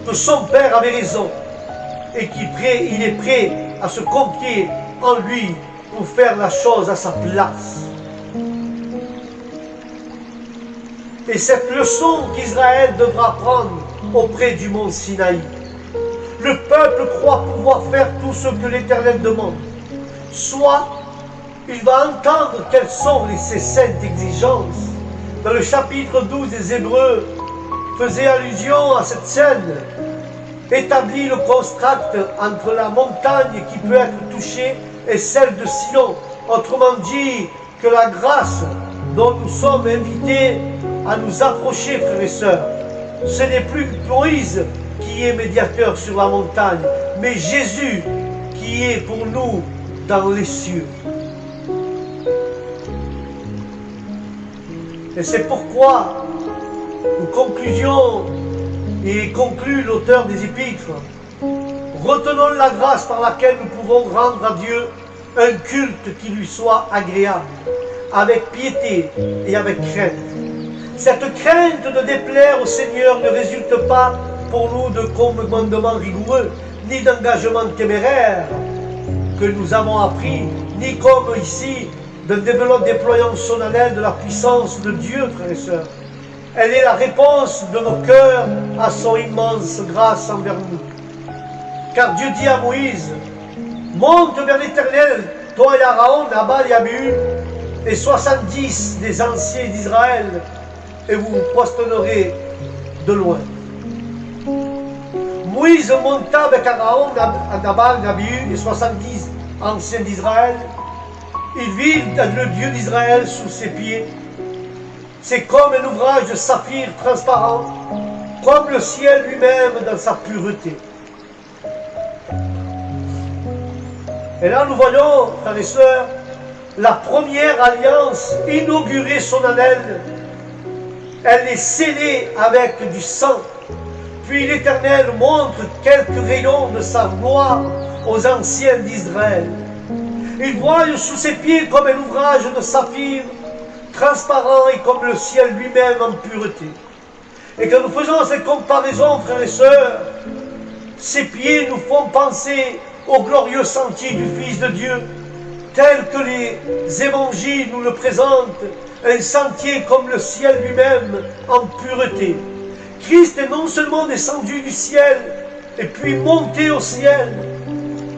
que son père avait raison et qu'il est prêt à se confier en lui pour faire la chose à sa place. Et cette leçon qu'Israël devra prendre auprès du mont Sinaï. Le peuple croit pouvoir faire tout ce que l'Éternel demande. Soit il va entendre quelles sont ces saintes exigences. Dans le chapitre 12 des Hébreux, faisait allusion à cette scène. Établit le contraste entre la montagne qui peut être touchée et celle de Sion. Autrement dit, que la grâce dont nous sommes invités à nous approcher, frères et sœurs, ce n'est plus Moïse qui est médiateur sur la montagne, mais Jésus qui est pour nous dans les cieux. Et c'est pourquoi nous conclusions et conclut l'auteur des Épîtres. Retenons la grâce par laquelle nous pouvons rendre à Dieu un culte qui lui soit agréable, avec piété et avec crainte. Cette crainte de déplaire au Seigneur ne résulte pas pour nous de commandements rigoureux, ni d'engagement téméraire que nous avons appris, ni comme ici, d'un déploiement solennel de la puissance de Dieu, frères et sœurs. Elle est la réponse de nos cœurs à son immense grâce envers nous. Car Dieu dit à Moïse, monte vers l'Éternel, toi et Aaron, Nabal et Abihu, et 70 des anciens d'Israël, et vous vous prosternerez de loin. Moïse monta avec Aaron, Nabal, Abihu et 70 anciens d'Israël. Il vit le Dieu d'Israël sous ses pieds. C'est comme un ouvrage de saphir transparent, comme le ciel lui-même dans sa pureté. Et là, nous voyons, frères et sœurs, la première alliance inaugurée solennelle. Elle est scellée avec du sang. Puis l'Éternel montre quelques rayons de sa gloire aux anciens d'Israël. Ils voient sous ses pieds comme un ouvrage de saphir, transparent et comme le ciel lui-même en pureté. Et quand nous faisons cette comparaison, frères et sœurs, ces pieds nous font penser au glorieux sentier du Fils de Dieu, tel que les évangiles nous le présentent, un sentier comme le ciel lui-même en pureté. Christ est non seulement descendu du ciel et puis monté au ciel,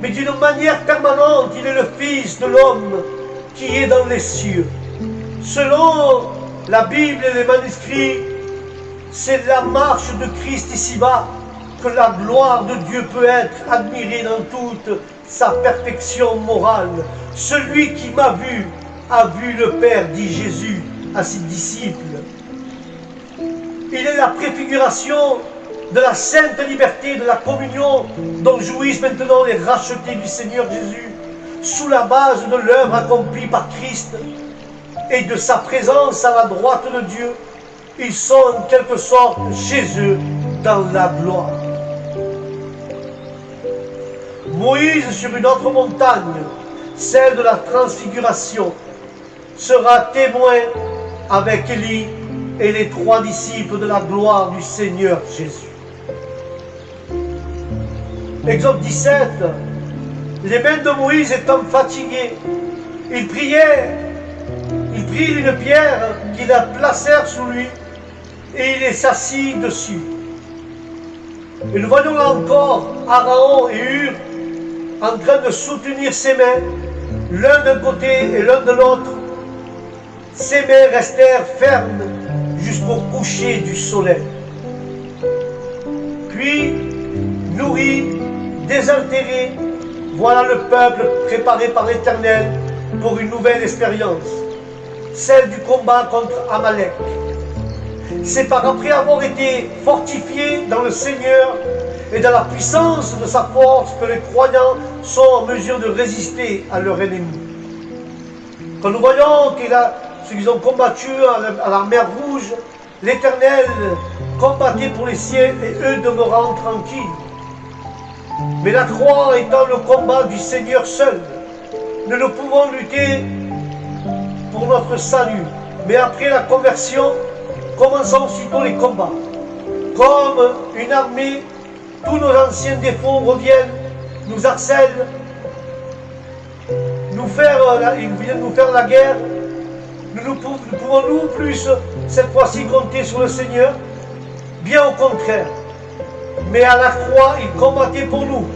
mais d'une manière permanente, il est le Fils de l'homme qui est dans les cieux. Selon la Bible et les manuscrits, c'est la marche de Christ ici-bas que la gloire de Dieu peut être admirée dans toute sa perfection morale. Celui qui m'a vu a vu le Père, dit Jésus à ses disciples. Il est la préfiguration de la sainte liberté de la communion dont jouissent maintenant les rachetés du Seigneur Jésus, sous la base de l'œuvre accomplie par Christ et de sa présence à la droite de Dieu. Ils sont en quelque sorte chez eux dans la gloire. Moïse, sur une autre montagne, celle de la transfiguration, sera témoin avec Élie et les 3 disciples de la gloire du Seigneur Jésus. Exode 17, les mains de Moïse étant fatiguées, ils prirent une pierre qu'ils la placèrent sous lui et il les s'assit dessus. Et nous voyons là encore Aaron et Hur en train de soutenir ses mains, l'un d'un côté et l'un de l'autre. Ses mains restèrent fermes jusqu'au coucher du soleil. Puis, nourri, désaltéré, voilà le peuple préparé par l'Éternel pour une nouvelle expérience, celle du combat contre Amalek. C'est par après avoir été fortifiés dans le Seigneur et dans la puissance de sa force que les croyants sont en mesure de résister à leur ennemi. Quand nous voyons ceux qui ont combattu à la mer Rouge, l'Éternel combattait pour les siens et eux demeurant tranquilles. Mais la croix étant le combat du Seigneur seul, nous ne pouvons lutter pour notre salut. Mais après la conversion, commençons aussitôt les combats. Comme une armée, tous nos anciens défauts reviennent, nous harcèlent, ils viennent nous faire la guerre. Nous pouvons-nous plus cette fois-ci compter sur le Seigneur? Bien au contraire. Mais à la croix, il combattait pour nous,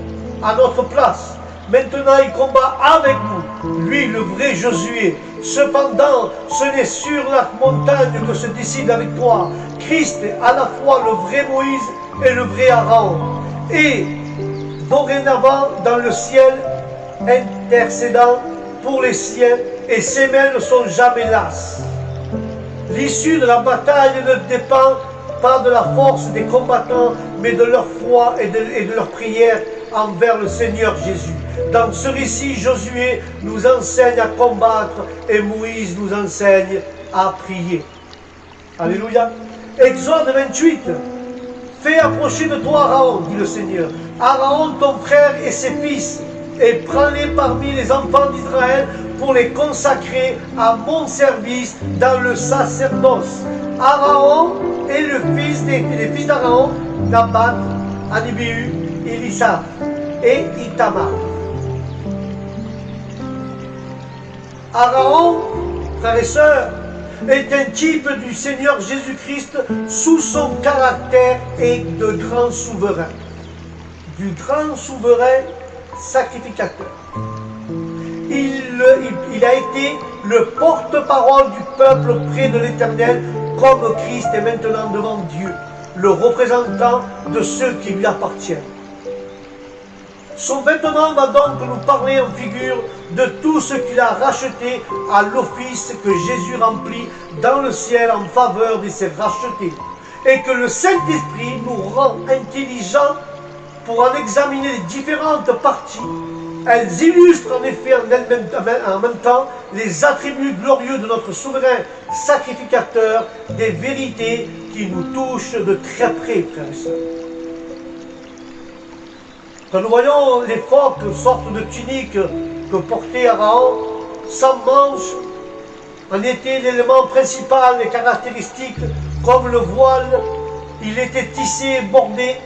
à notre place. Maintenant, il combat avec nous, lui, le vrai Josué. Cependant, ce n'est sur la montagne que se décide la victoire. Christ est à la fois le vrai Moïse et le vrai Aaron. Et dorénavant, dans le ciel, intercédant pour les siens, et ses mains ne sont jamais lasses. L'issue de la bataille ne dépend pas de la force des combattants, mais de leur foi et de leur prière envers le Seigneur Jésus. Dans ce récit, Josué nous enseigne à combattre et Moïse nous enseigne à prier. Alléluia. Exode 28. Fais approcher de toi Aaron, dit le Seigneur, Aaron ton frère et ses fils, et prends-les parmi les enfants d'Israël pour les consacrer à mon service dans le sacerdoce. Aaron et les fils d'Aaron, Nadab, Abihu, Élissaph et Ithamar. Aaron, frères et sœurs, est un type du Seigneur Jésus-Christ sous son caractère et de grand souverain. Du grand souverain sacrificateur. Il a été le porte-parole du peuple auprès de l'Éternel, comme Christ est maintenant devant Dieu, le représentant de ceux qui lui appartiennent. Son vêtement va donc nous parler en figure de tout ce qu'il a racheté à l'office que Jésus remplit dans le ciel en faveur de ses rachetés, et que le Saint-Esprit nous rend intelligents pour en examiner les différentes parties. Elles illustrent en effet en même temps les attributs glorieux de notre souverain sacrificateur, des vérités qui nous touchent de très près, frères et sœurs. Quand nous voyons l'éphod, sorte de tunique que portait Aaron, sans manches, en était l'élément principal et caractéristique, comme le voile, il était tissé et bordé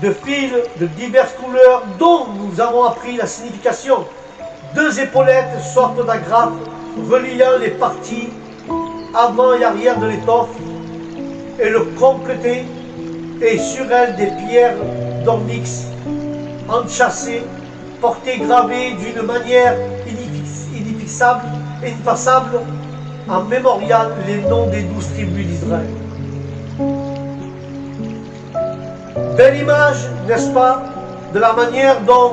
de fils de diverses couleurs dont nous avons appris la signification. 2 épaulettes, sortes d'agrafes, reliant les parties avant et arrière de l'étoffe, et le compléter, et sur elle des pierres d'onyx enchâssées, portées gravées d'une manière ineffaçable, en mémorial les noms des 12 tribus d'Israël. Belle image, n'est-ce pas, de la manière dont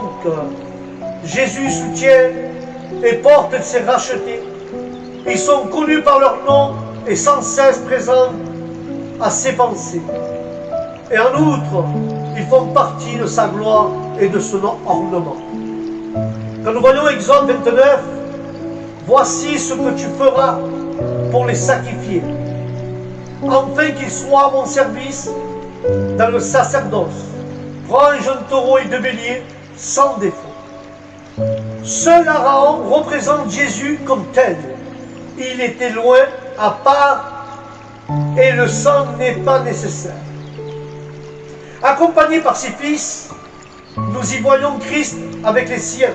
Jésus soutient et porte ses rachetés. Ils sont connus par leur nom et sans cesse présents à ses pensées. Et en outre, ils font partie de sa gloire et de son ornement. Quand nous voyons Exode 29, voici ce que tu feras pour les sacrifier, afin qu'ils soient à mon service dans le sacerdoce. Prends un jeune taureau et 2 béliers sans défaut. Seul Aaron représente Jésus comme tel. Il était loin, à part, et le sang n'est pas nécessaire. Accompagné par ses fils, nous y voyons Christ avec les siens.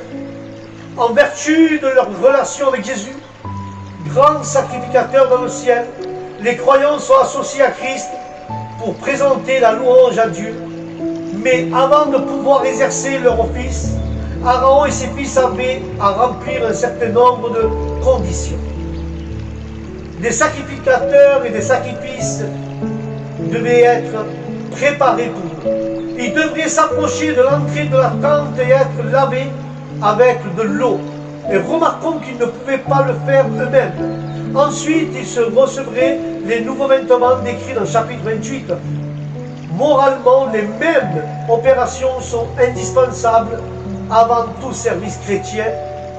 En vertu de leur relation avec Jésus, grand sacrificateur dans le ciel, les croyants sont associés à Christ pour présenter la louange à Dieu. Mais avant de pouvoir exercer leur office, Aaron et ses fils avaient à remplir un certain nombre de conditions. Des sacrificateurs et des sacrifices devaient être préparés pour eux. Ils devraient s'approcher de l'entrée de la tente et être lavés avec de l'eau. Et remarquons qu'ils ne pouvaient pas le faire eux-mêmes. Ensuite, ils se recevraient les nouveaux vêtements décrits dans le chapitre 28. Moralement, les mêmes opérations sont indispensables avant tout service chrétien.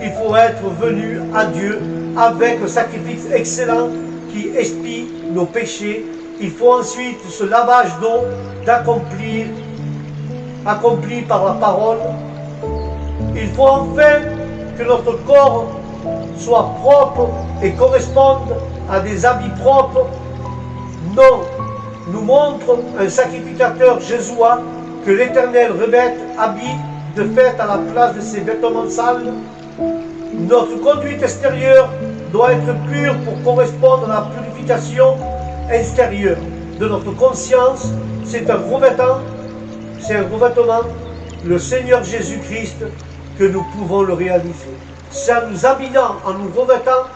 Il faut être venu à Dieu avec le sacrifice excellent qui expie nos péchés. Il faut ensuite ce lavage d'eau accompli par la parole. Il faut enfin que notre corps soit propre et corresponde à des habits propres. Non, nous montre un sacrificateur jésuite que l'Éternel revête, habille de fait à la place de ses vêtements sales. Notre conduite extérieure doit être pure pour correspondre à la purification extérieure de notre conscience. C'est un revêtement, le Seigneur Jésus-Christ, que nous pouvons le réaliser. C'est en nous habillant, en nous revêtant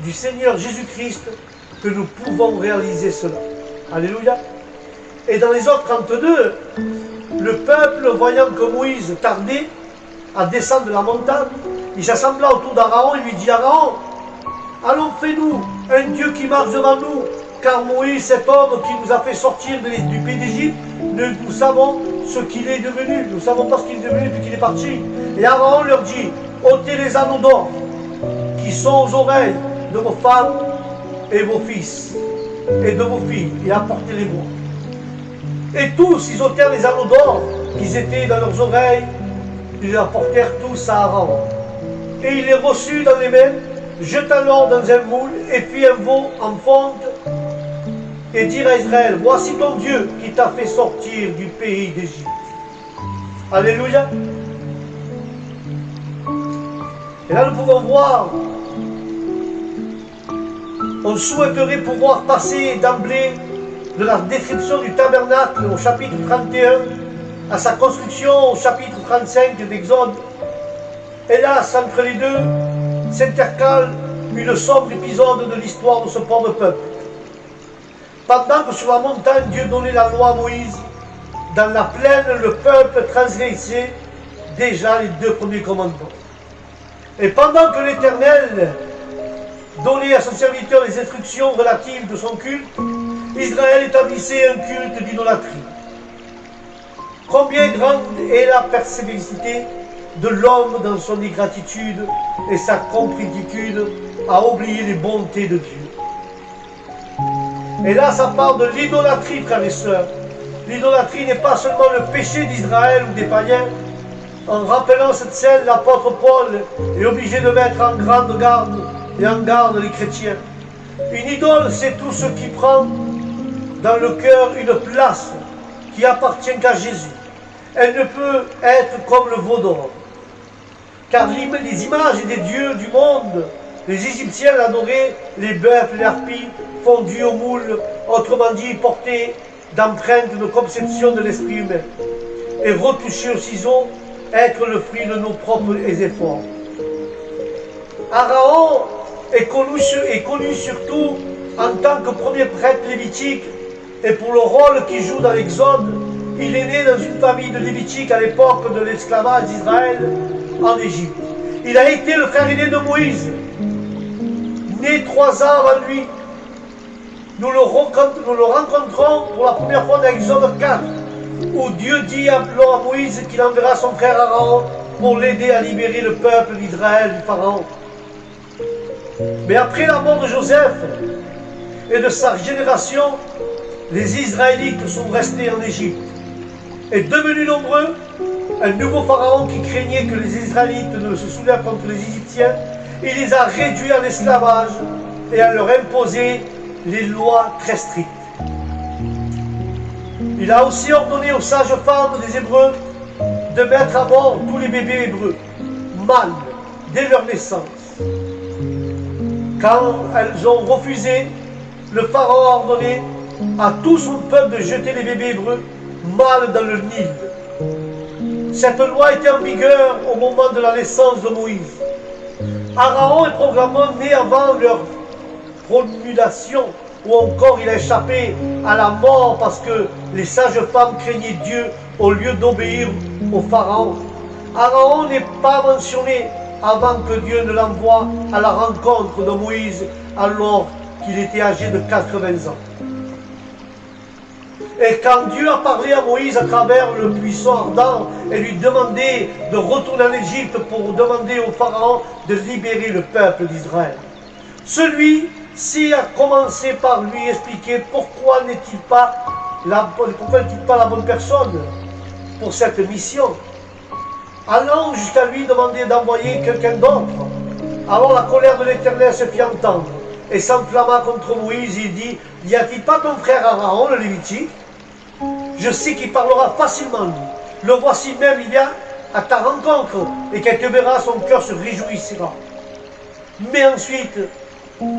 du Seigneur Jésus-Christ que nous pouvons réaliser cela. Alléluia. Et dans les autres 32, le peuple, voyant que Moïse tardait à descendre de la montagne, il s'assembla autour d'Aaron et lui dit: Aaron, allons, fais-nous un Dieu qui marche devant nous, car Moïse, cet homme qui nous a fait sortir du pays d'Égypte, nous savons ce qu'il est devenu. Nous ne savons pas ce qu'il est devenu depuis qu'il est parti. Et Aaron leur dit: ôtez les anneaux d'or qui sont aux oreilles de vos femmes et vos fils et de vos filles, et apportez-les-moi. Et tous, ils ôtèrent les anneaux d'or qui étaient dans leurs oreilles, ils les apportèrent tous à Aaron. Et il les reçut dans les mains, jeta l'or dans un moule, et fit un veau en fonte, et dire à Israël, voici ton Dieu qui t'a fait sortir du pays d'Égypte. Alléluia. Et là, nous pouvons voir, on souhaiterait pouvoir passer d'emblée de la description du tabernacle au chapitre 31 à sa construction au chapitre 35 d'Exode. Hélas, entre les deux, s'intercale une sombre épisode de l'histoire de ce pauvre peuple. Pendant que sur la montagne, Dieu donnait la loi à Moïse, dans la plaine, le peuple transgressait déjà les 2 premiers commandements. Et pendant que l'Éternel donnait à son serviteur les instructions relatives de son culte, Israël établissait un culte d'idolâtrie. Combien grande est la persévérité de l'homme dans son ingratitude et sa complétitude à oublier les bontés de Dieu. Et là, ça parle de l'idolâtrie, frères et sœurs. L'idolâtrie n'est pas seulement le péché d'Israël ou des païens. En rappelant cette scène, l'apôtre Paul est obligé de mettre en grande garde et en garde les chrétiens. Une idole, c'est tout ce qui prend dans le cœur une place qui appartient qu'à Jésus. Elle ne peut être comme le veau d'or. Car les images des dieux du monde, les Égyptiens l'adoraient, les bœufs, les harpies, fondus au moule, autrement dit portés d'empreintes de conception de l'esprit humain, et retouchés au ciseau, être le fruit de nos propres efforts. Aaron est connu surtout en tant que premier prêtre lévitique, et pour le rôle qu'il joue dans l'Exode. Il est né dans une famille de Lévitique à l'époque de l'esclavage d'Israël en Égypte. Il a été le frère aîné de Moïse, né 3 ans avant lui. Nous le rencontrons pour la première fois dans Exode 4, où Dieu dit à Moïse qu'il enverra son frère Aaron pour l'aider à libérer le peuple d'Israël du Pharaon. Mais après la mort de Joseph et de sa génération, les Israélites sont restés en Égypte. Et devenus nombreux, un nouveau pharaon qui craignait que les Israélites ne se soulèvent contre les Égyptiens, il les a réduits en esclavage et a leur imposé les lois très strictes. Il a aussi ordonné aux sages-femmes des Hébreux de mettre à mort tous les bébés hébreux, mâles, dès leur naissance. Quand elles ont refusé, le pharaon a ordonné à tout son peuple de jeter les bébés hébreux mâles dans le Nil. Cette loi était en vigueur au moment de la naissance de Moïse. Aaron est probablement né avant leur promulgation, ou encore il a échappé à la mort parce que les sages-femmes craignaient Dieu au lieu d'obéir au pharaon. Aaron n'est pas mentionné avant que Dieu ne l'envoie à la rencontre de Moïse alors qu'il était âgé de 80 ans. Et quand Dieu a parlé à Moïse à travers le buisson ardent et lui demandait de retourner en Égypte pour demander au Pharaon de libérer le peuple d'Israël, celui-ci a commencé par lui expliquer pourquoi n'est-il pas la bonne personne pour cette mission, allant jusqu'à lui demander d'envoyer quelqu'un d'autre. Alors la colère de l'Éternel se fit entendre et s'enflamma contre Moïse. Il dit, n'y a-t-il pas ton frère Aaron, le Lévitique? Je sais qu'il parlera facilement lui. Le voici même, il vient à ta rencontre, et quand te verra, son cœur se réjouira. Mais ensuite, Dieu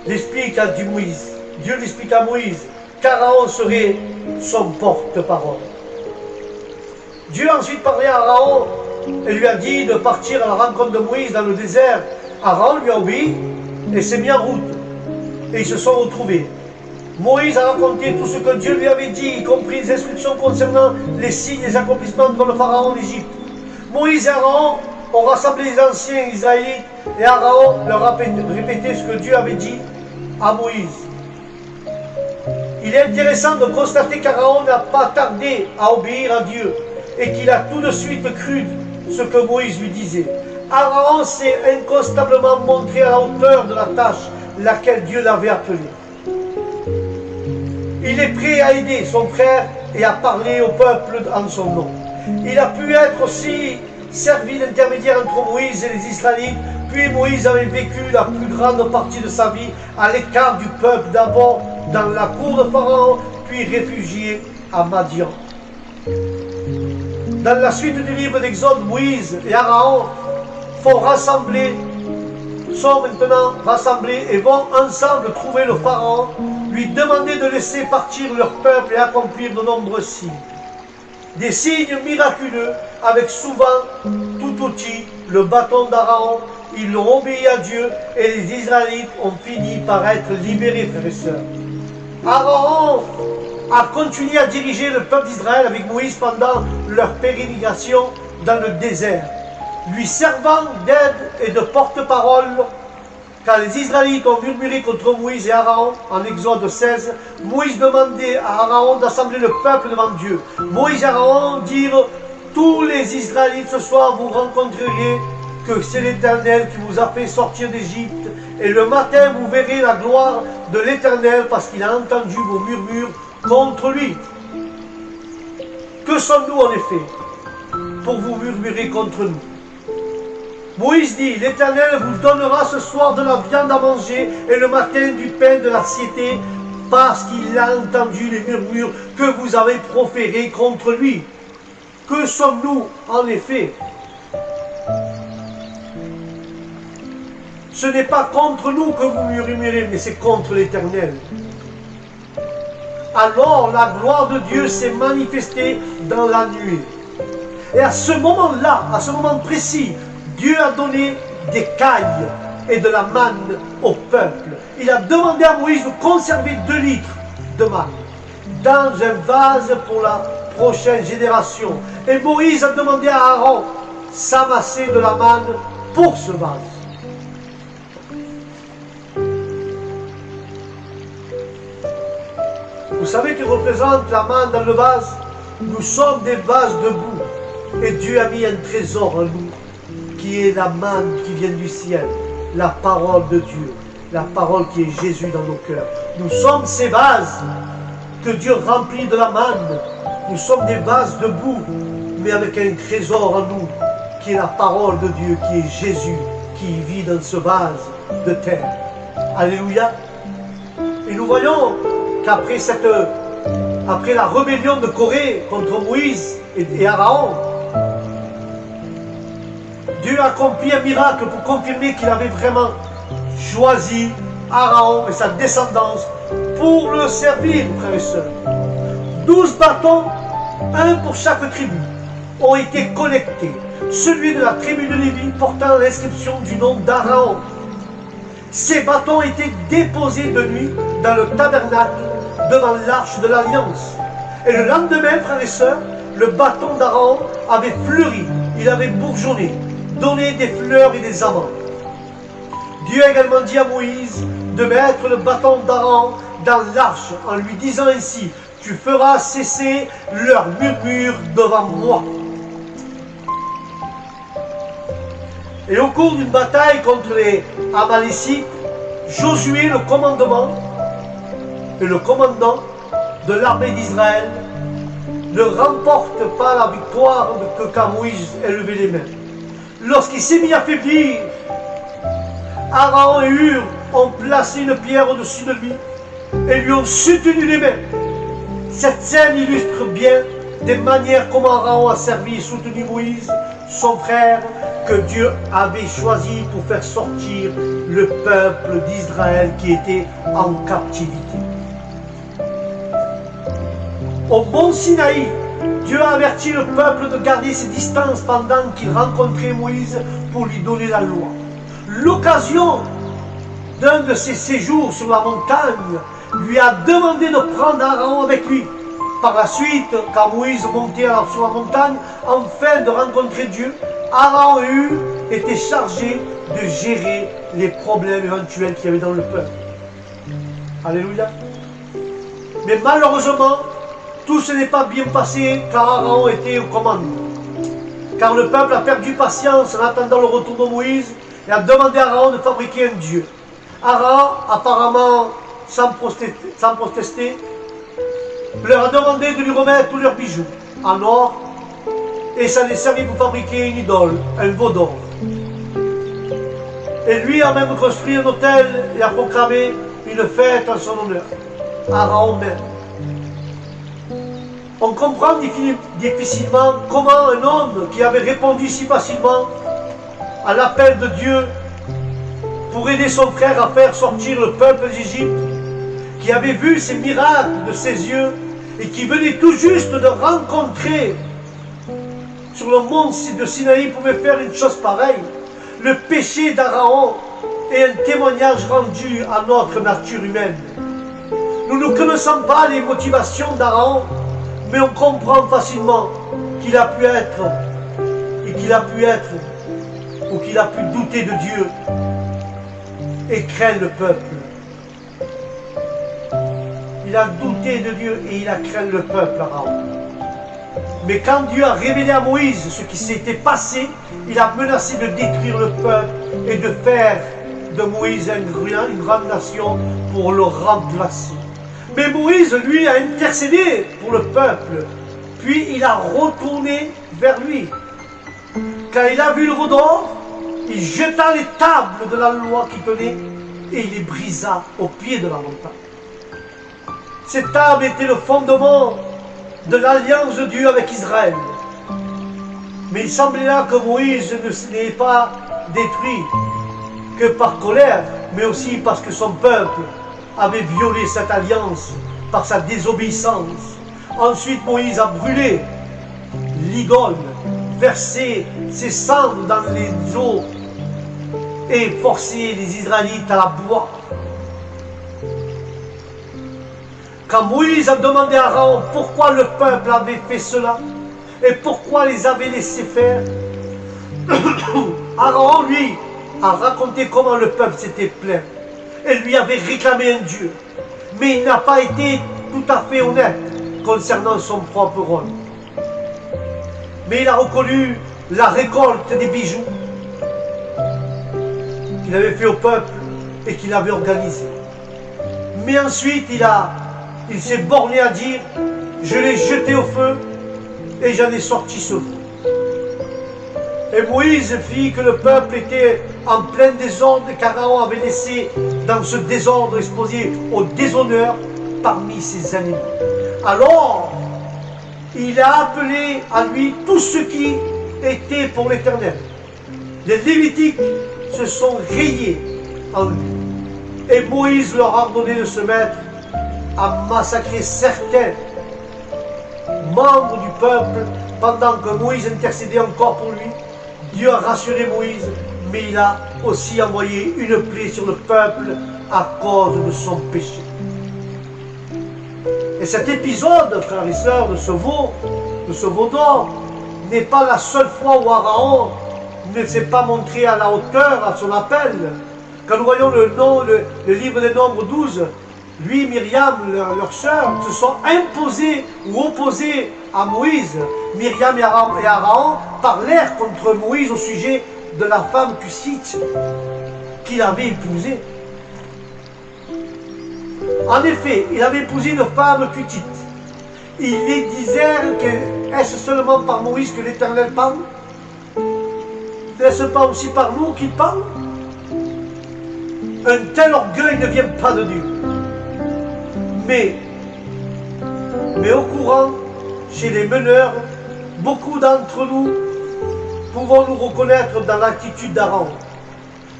l'explique à Moïse qu'Aaron serait son porte-parole. Dieu a ensuite parlé à Aaron et lui a dit de partir à la rencontre de Moïse dans le désert. Aaron lui a obéi et s'est mis en route. Et ils se sont retrouvés. Moïse a raconté tout ce que Dieu lui avait dit, y compris les instructions concernant les signes et les accomplissements devant le pharaon d'Égypte. Moïse et Aaron ont rassemblé les anciens Israélites et Aaron leur a répété ce que Dieu avait dit à Moïse. Il est intéressant de constater qu'Aaron n'a pas tardé à obéir à Dieu et qu'il a tout de suite cru ce que Moïse lui disait. Aaron s'est inconstamment montré à la hauteur de la tâche laquelle Dieu l'avait appelé. Il est prêt à aider son frère et à parler au peuple en son nom. Il a pu être aussi servi d'intermédiaire entre Moïse et les Israélites, puis Moïse avait vécu la plus grande partie de sa vie à l'écart du peuple, d'abord dans la cour de Pharaon, puis réfugiés à Madian. Dans la suite du livre d'Exode, Moïse et Aaron sont maintenant rassemblés et vont ensemble trouver le Pharaon, lui demander de laisser partir leur peuple et accomplir de nombreux signes. Des signes miraculeux avec souvent tout outil, le bâton d'Aaron. Ils ont obéi à Dieu et les Israélites ont fini par être libérés, frères et sœurs. Aaron a continué à diriger le peuple d'Israël avec Moïse pendant leur pérégrination dans le désert, lui servant d'aide et de porte-parole. Quand les Israélites ont murmuré contre Moïse et Aaron, en Exode 16, Moïse demandait à Aaron d'assembler le peuple devant Dieu. Moïse et Aaron dirent, tous les Israélites ce soir vous rencontrerez que c'est l'Éternel qui vous a fait sortir d'Égypte, et le matin vous verrez la gloire de l'Éternel parce qu'il a entendu vos murmures contre lui. Que sommes-nous en effet pour vous murmurer contre nous? Moïse dit, l'Éternel vous donnera ce soir de la viande à manger et le matin du pain de la satiété parce qu'il a entendu les murmures que vous avez proférés contre lui. Que sommes-nous en effet? Ce n'est pas contre nous que vous murmurez, mais c'est contre l'Éternel. Alors la gloire de Dieu s'est manifestée dans la nuée. Et à ce moment-là, à ce moment précis, Dieu a donné des cailles et de la manne au peuple. Il a demandé à Moïse de conserver 2 litres de manne dans un vase pour la prochaine génération. Et Moïse a demandé à Aaron s'amasser de la manne pour ce vase. Vous savez que représente la manne dans le vase? Nous sommes des vases debout. Et Dieu a mis un trésor en nous, qui est la manne qui vient du ciel, la parole de Dieu, la parole qui est Jésus dans nos cœurs. Nous sommes ces vases que Dieu remplit de la manne. Nous sommes des vases debout, mais avec un trésor en nous, qui est la parole de Dieu, qui est Jésus, qui vit dans ce vase de terre. Alléluia. Et nous voyons qu'après la rébellion de Corée contre Moïse et Aaron, Dieu a accompli un miracle pour confirmer qu'il avait vraiment choisi Aaron et sa descendance pour le servir, frères et sœurs. 12 bâtons, un pour chaque tribu, ont été collectés. Celui de la tribu de Lévi portant l'inscription du nom d'Aaron. Ces bâtons étaient déposés de nuit dans le tabernacle devant l'arche de l'Alliance. Et le lendemain, frères et sœurs, le bâton d'Aaron avait fleuri, il avait bourgeonné, donné des fleurs et des amants. Dieu a également dit à Moïse de mettre le bâton d'Aaron dans l'arche en lui disant ainsi, tu feras cesser leurs murmures devant moi. Et au cours d'une bataille contre les Amalécites, Josué, le commandant de l'armée d'Israël, ne remporte pas la victoire que quand Moïse ait levé les mains. Lorsqu'il s'est mis à faiblir, Aaron et Hur ont placé une pierre au-dessus de lui et lui ont soutenu les mains. Cette scène illustre bien des manières comment Aaron a servi et soutenu Moïse, son frère, que Dieu avait choisi pour faire sortir le peuple d'Israël qui était en captivité. Au mont Sinaï, Dieu a averti le peuple de garder ses distances pendant qu'il rencontrait Moïse pour lui donner la loi. L'occasion d'un de ses séjours sur la montagne lui a demandé de prendre Aaron avec lui. Par la suite, quand Moïse montait sur la montagne, afin de rencontrer Dieu, Aaron et Hur étaient chargés de gérer les problèmes éventuels qu'il y avait dans le peuple. Alléluia. Mais malheureusement, tout ce n'est pas bien passé car Aaron était aux commandes. Car le peuple a perdu patience en attendant le retour de Moïse et a demandé à Aaron de fabriquer un dieu. Aaron, apparemment sans protester, leur a demandé de lui remettre tous leurs bijoux en or et ça les servit pour fabriquer une idole, un veau d'or. Et lui a même construit un autel et a proclamé une fête en son honneur. Aaron même. On comprend difficilement comment un homme qui avait répondu si facilement à l'appel de Dieu pour aider son frère à faire sortir le peuple d'Égypte, qui avait vu ces miracles de ses yeux et qui venait tout juste de rencontrer sur le mont de Sinaï, pouvait faire une chose pareille. Le péché d'Aaron est un témoignage rendu à notre nature humaine. Nous ne connaissons pas les motivations d'Aaron, mais on comprend facilement qu'il a pu être, ou qu'il a pu douter de Dieu et craindre le peuple. Il a douté de Dieu et il a craint le peuple, Aaron. Mais quand Dieu a révélé à Moïse ce qui s'était passé, il a menacé de détruire le peuple et de faire de Moïse une grande nation pour le remplacer. Mais Moïse, lui, a intercédé pour le peuple. Puis il a retourné vers lui. Quand il a vu le veau d'or, il jeta les tables de la loi qu'il tenait et il les brisa au pied de la montagne. Ces tables étaient le fondement de l'alliance de Dieu avec Israël. Mais il semblait là que Moïse ne s'est pas détruit que par colère, mais aussi parce que son peuple avait violé cette alliance par sa désobéissance. Ensuite, Moïse a brûlé l'idole, versé ses cendres dans les eaux et forcé les Israélites à la boire. Quand Moïse a demandé à Aaron pourquoi le peuple avait fait cela et pourquoi les avait laissés faire, Aaron, lui, a raconté comment le peuple s'était plaint et lui avait réclamé un Dieu. Mais il n'a pas été tout à fait honnête concernant son propre rôle. Mais il a reconnu la récolte des bijoux qu'il avait fait au peuple et qu'il avait organisé. Mais ensuite, il s'est borné à dire « Je l'ai jeté au feu et j'en ai sorti ce feu. » Et Moïse fit que le peuple était en plein désordre, car Aaron avait laissé dans ce désordre exposé au déshonneur parmi ses animaux. Alors, il a appelé à lui tout ce qui était pour l'Éternel. Les Lévitiques se sont rayés en lui. Et Moïse leur a ordonné de se mettre à massacrer certains membres du peuple pendant que Moïse intercédait encore pour lui. Dieu a rassuré Moïse, mais il a aussi envoyé une plaie sur le peuple à cause de son péché. Et cet épisode, frères et sœurs, de ce veau d'or, n'est pas la seule fois où Aaron ne s'est pas montré à la hauteur à son appel. Quand nous voyons le livre des Nombres 12, lui, Myriam, leur sœur, se sont imposés ou opposés à Moïse. Myriam et Aaron parlèrent contre Moïse au sujet de la femme cushite qu'il avait épousée. En effet, il avait épousé une femme cushite. Ils les disèrent que est-ce seulement par Moïse que l'Éternel parle? N'est-ce pas aussi par nous qu'il parle? Un tel orgueil ne vient pas de Dieu. Mais au courant, chez les meneurs, beaucoup d'entre nous pouvons nous reconnaître dans l'attitude d'Aaron.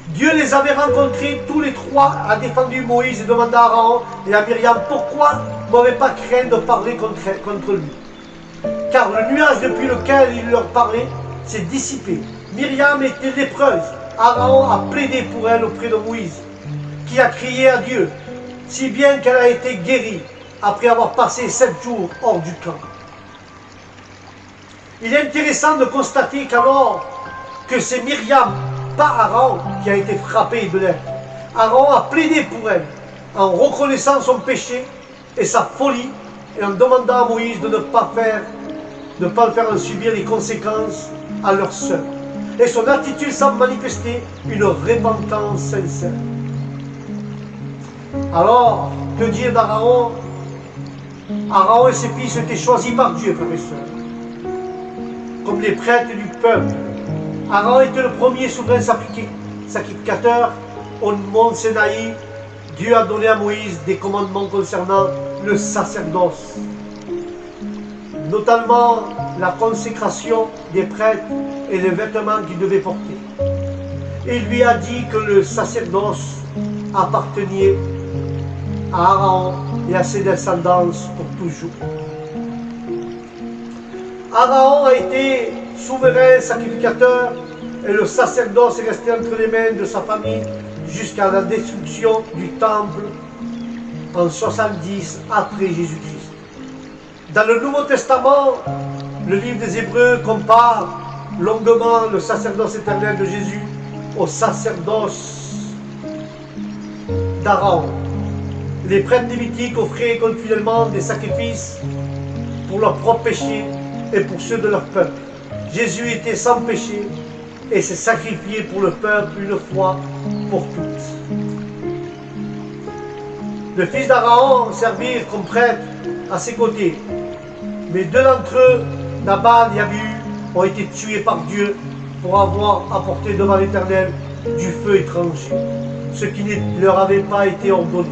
Dieu les avait rencontrés, tous les trois, a défendu Moïse et demanda à Aaron et à Myriam pourquoi vous n'avez pas craint de parler contre lui. Car le nuage depuis lequel il leur parlait s'est dissipé. Myriam était lépreuse. Aaron a plaidé pour elle auprès de Moïse, qui a crié à Dieu, si bien qu'elle a été guérie après avoir passé 7 jours hors du camp. Il est intéressant de constater qu'alors que c'est Myriam, pas Aaron, qui a été frappé de lèpre, Aaron a plaidé pour elle en reconnaissant son péché et sa folie et en demandant à Moïse de ne pas le faire subir les conséquences à leur sœur. Et son attitude semble manifester une repentance sincère. Alors, que dire d'Aaron? Aaron et ses fils étaient choisis par Dieu, frères et sœurs, comme les prêtres du peuple. Aaron était le premier souverain sacrificateur au mont Sinaï. Dieu a donné à Moïse des commandements concernant le sacerdoce, notamment la consécration des prêtres et les vêtements qu'ils devaient porter. Il lui a dit que le sacerdoce appartenait à Aaron et à ses descendants pour toujours. Aaron a été souverain sacrificateur et le sacerdoce est resté entre les mains de sa famille jusqu'à la destruction du temple en 70 après Jésus-Christ. Dans le Nouveau Testament, le livre des Hébreux compare longuement le sacerdoce éternel de Jésus au sacerdoce d'Aaron. Les prêtres lévitiques offraient continuellement des sacrifices pour leurs propres péchés et pour ceux de leur peuple. Jésus était sans péché et s'est sacrifié pour le peuple une fois pour toutes. Le fils d'Aaron servirent comme prêtre à ses côtés, mais deux d'entre eux, Nabal et Abihu, ont été tués par Dieu pour avoir apporté devant l'Éternel du feu étranger, ce qui ne leur avait pas été ordonné.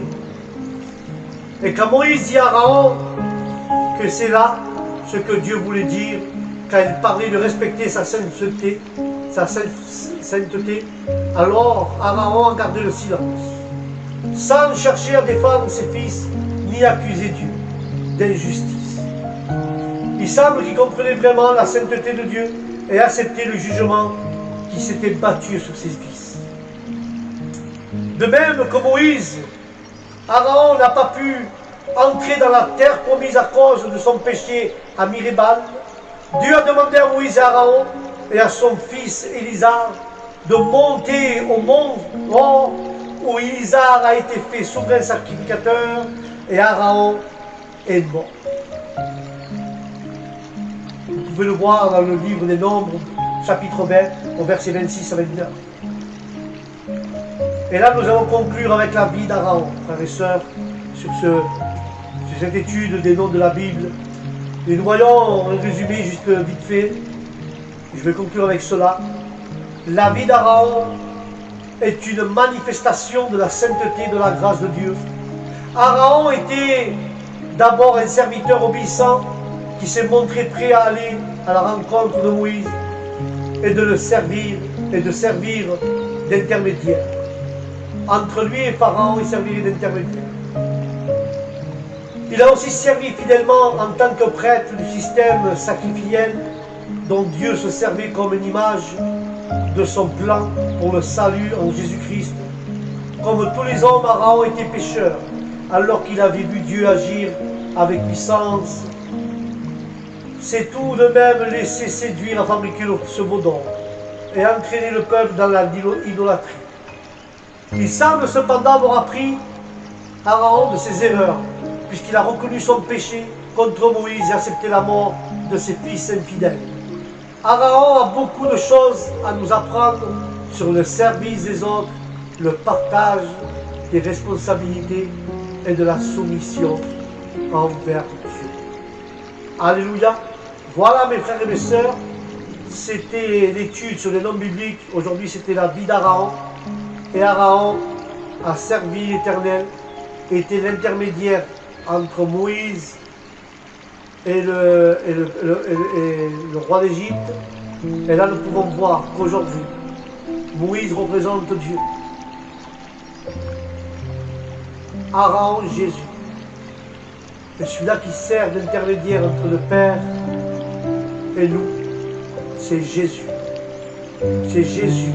Et quand Moïse dit à Aaron que c'est là ce que Dieu voulait dire, quand il parlait de respecter sa sainteté, alors Aaron a gardé le silence, sans chercher à défendre ses fils, ni accuser Dieu d'injustice. Il semble qu'il comprenait vraiment la sainteté de Dieu et acceptait le jugement qui s'était battu sur ses fils. De même que Moïse, Aaron n'a pas pu entrer dans la terre promise à cause de son péché à Mirébal. Dieu a demandé à Moïse et à Aaron et à son fils Élisar de monter au mont Hor, où Élisar a été fait souverain sacrificateur et Aaron est mort. Vous pouvez le voir dans le livre des Nombres, chapitre 20, au verset 26 à 29. Et là, nous allons conclure avec la vie d'Aaron, frères et sœurs, sur cette étude des noms de la Bible. Et nous voyons un résumé juste vite fait. Je vais conclure avec cela. La vie d'Aaron est une manifestation de la sainteté et de la grâce de Dieu. Aaron était d'abord un serviteur obéissant qui s'est montré prêt à aller à la rencontre de Moïse et de le servir et de servir d'intermédiaire. Entre lui et Pharaon, il servirait d'intermédiaire. Il a aussi servi fidèlement en tant que prêtre du système sacrificiel dont Dieu se servait comme une image de son plan pour le salut en Jésus-Christ. Comme tous les hommes, Aaron était pécheur, alors qu'il avait vu Dieu agir avec puissance. C'est tout de même laisser séduire à fabriquer ce veau d'or et entraîner le peuple dans l'idolâtrie. Il semble cependant avoir appris Aaron de ses erreurs, puisqu'il a reconnu son péché contre Moïse et accepté la mort de ses fils infidèles. Aaron a beaucoup de choses à nous apprendre sur le service des autres, le partage des responsabilités et de la soumission envers Dieu. Alléluia. Voilà mes frères et mes sœurs, c'était l'étude sur les noms bibliques. Aujourd'hui c'était la vie d'Aaron. Et Aaron a servi l'Éternel, était l'intermédiaire entre Moïse et le roi d'Égypte. Et là nous pouvons voir qu'aujourd'hui, Moïse représente Dieu. Aaron, Jésus. Et celui-là qui sert d'intermédiaire entre le Père et nous, c'est Jésus. C'est Jésus.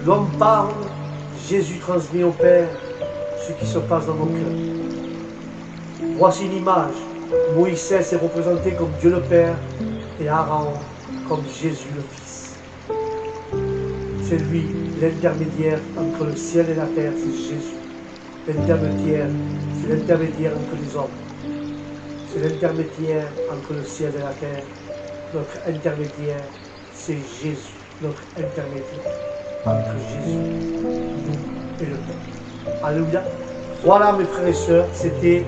L'homme parle, Jésus transmet au Père ce qui se passe dans nos cœurs. Voici une image. Moïse est représenté comme Dieu le Père et Aaron comme Jésus le Fils. C'est lui l'intermédiaire entre le ciel et la terre, c'est Jésus. L'intermédiaire, c'est l'intermédiaire entre les hommes. C'est l'intermédiaire entre le ciel et la terre. Notre intermédiaire, c'est Jésus, notre intermédiaire entre Jésus, nous et le Père. Alléluia. Voilà mes frères et sœurs, c'était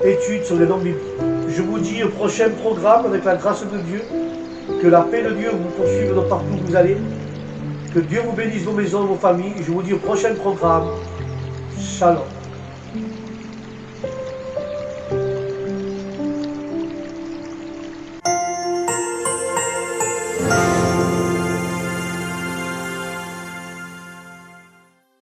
étude sur les noms bibliques. Je vous dis au prochain programme avec la grâce de Dieu. Que la paix de Dieu vous poursuive de partout où vous allez. Que Dieu vous bénisse vos maisons, vos familles. Je vous dis au prochain programme. Shalom.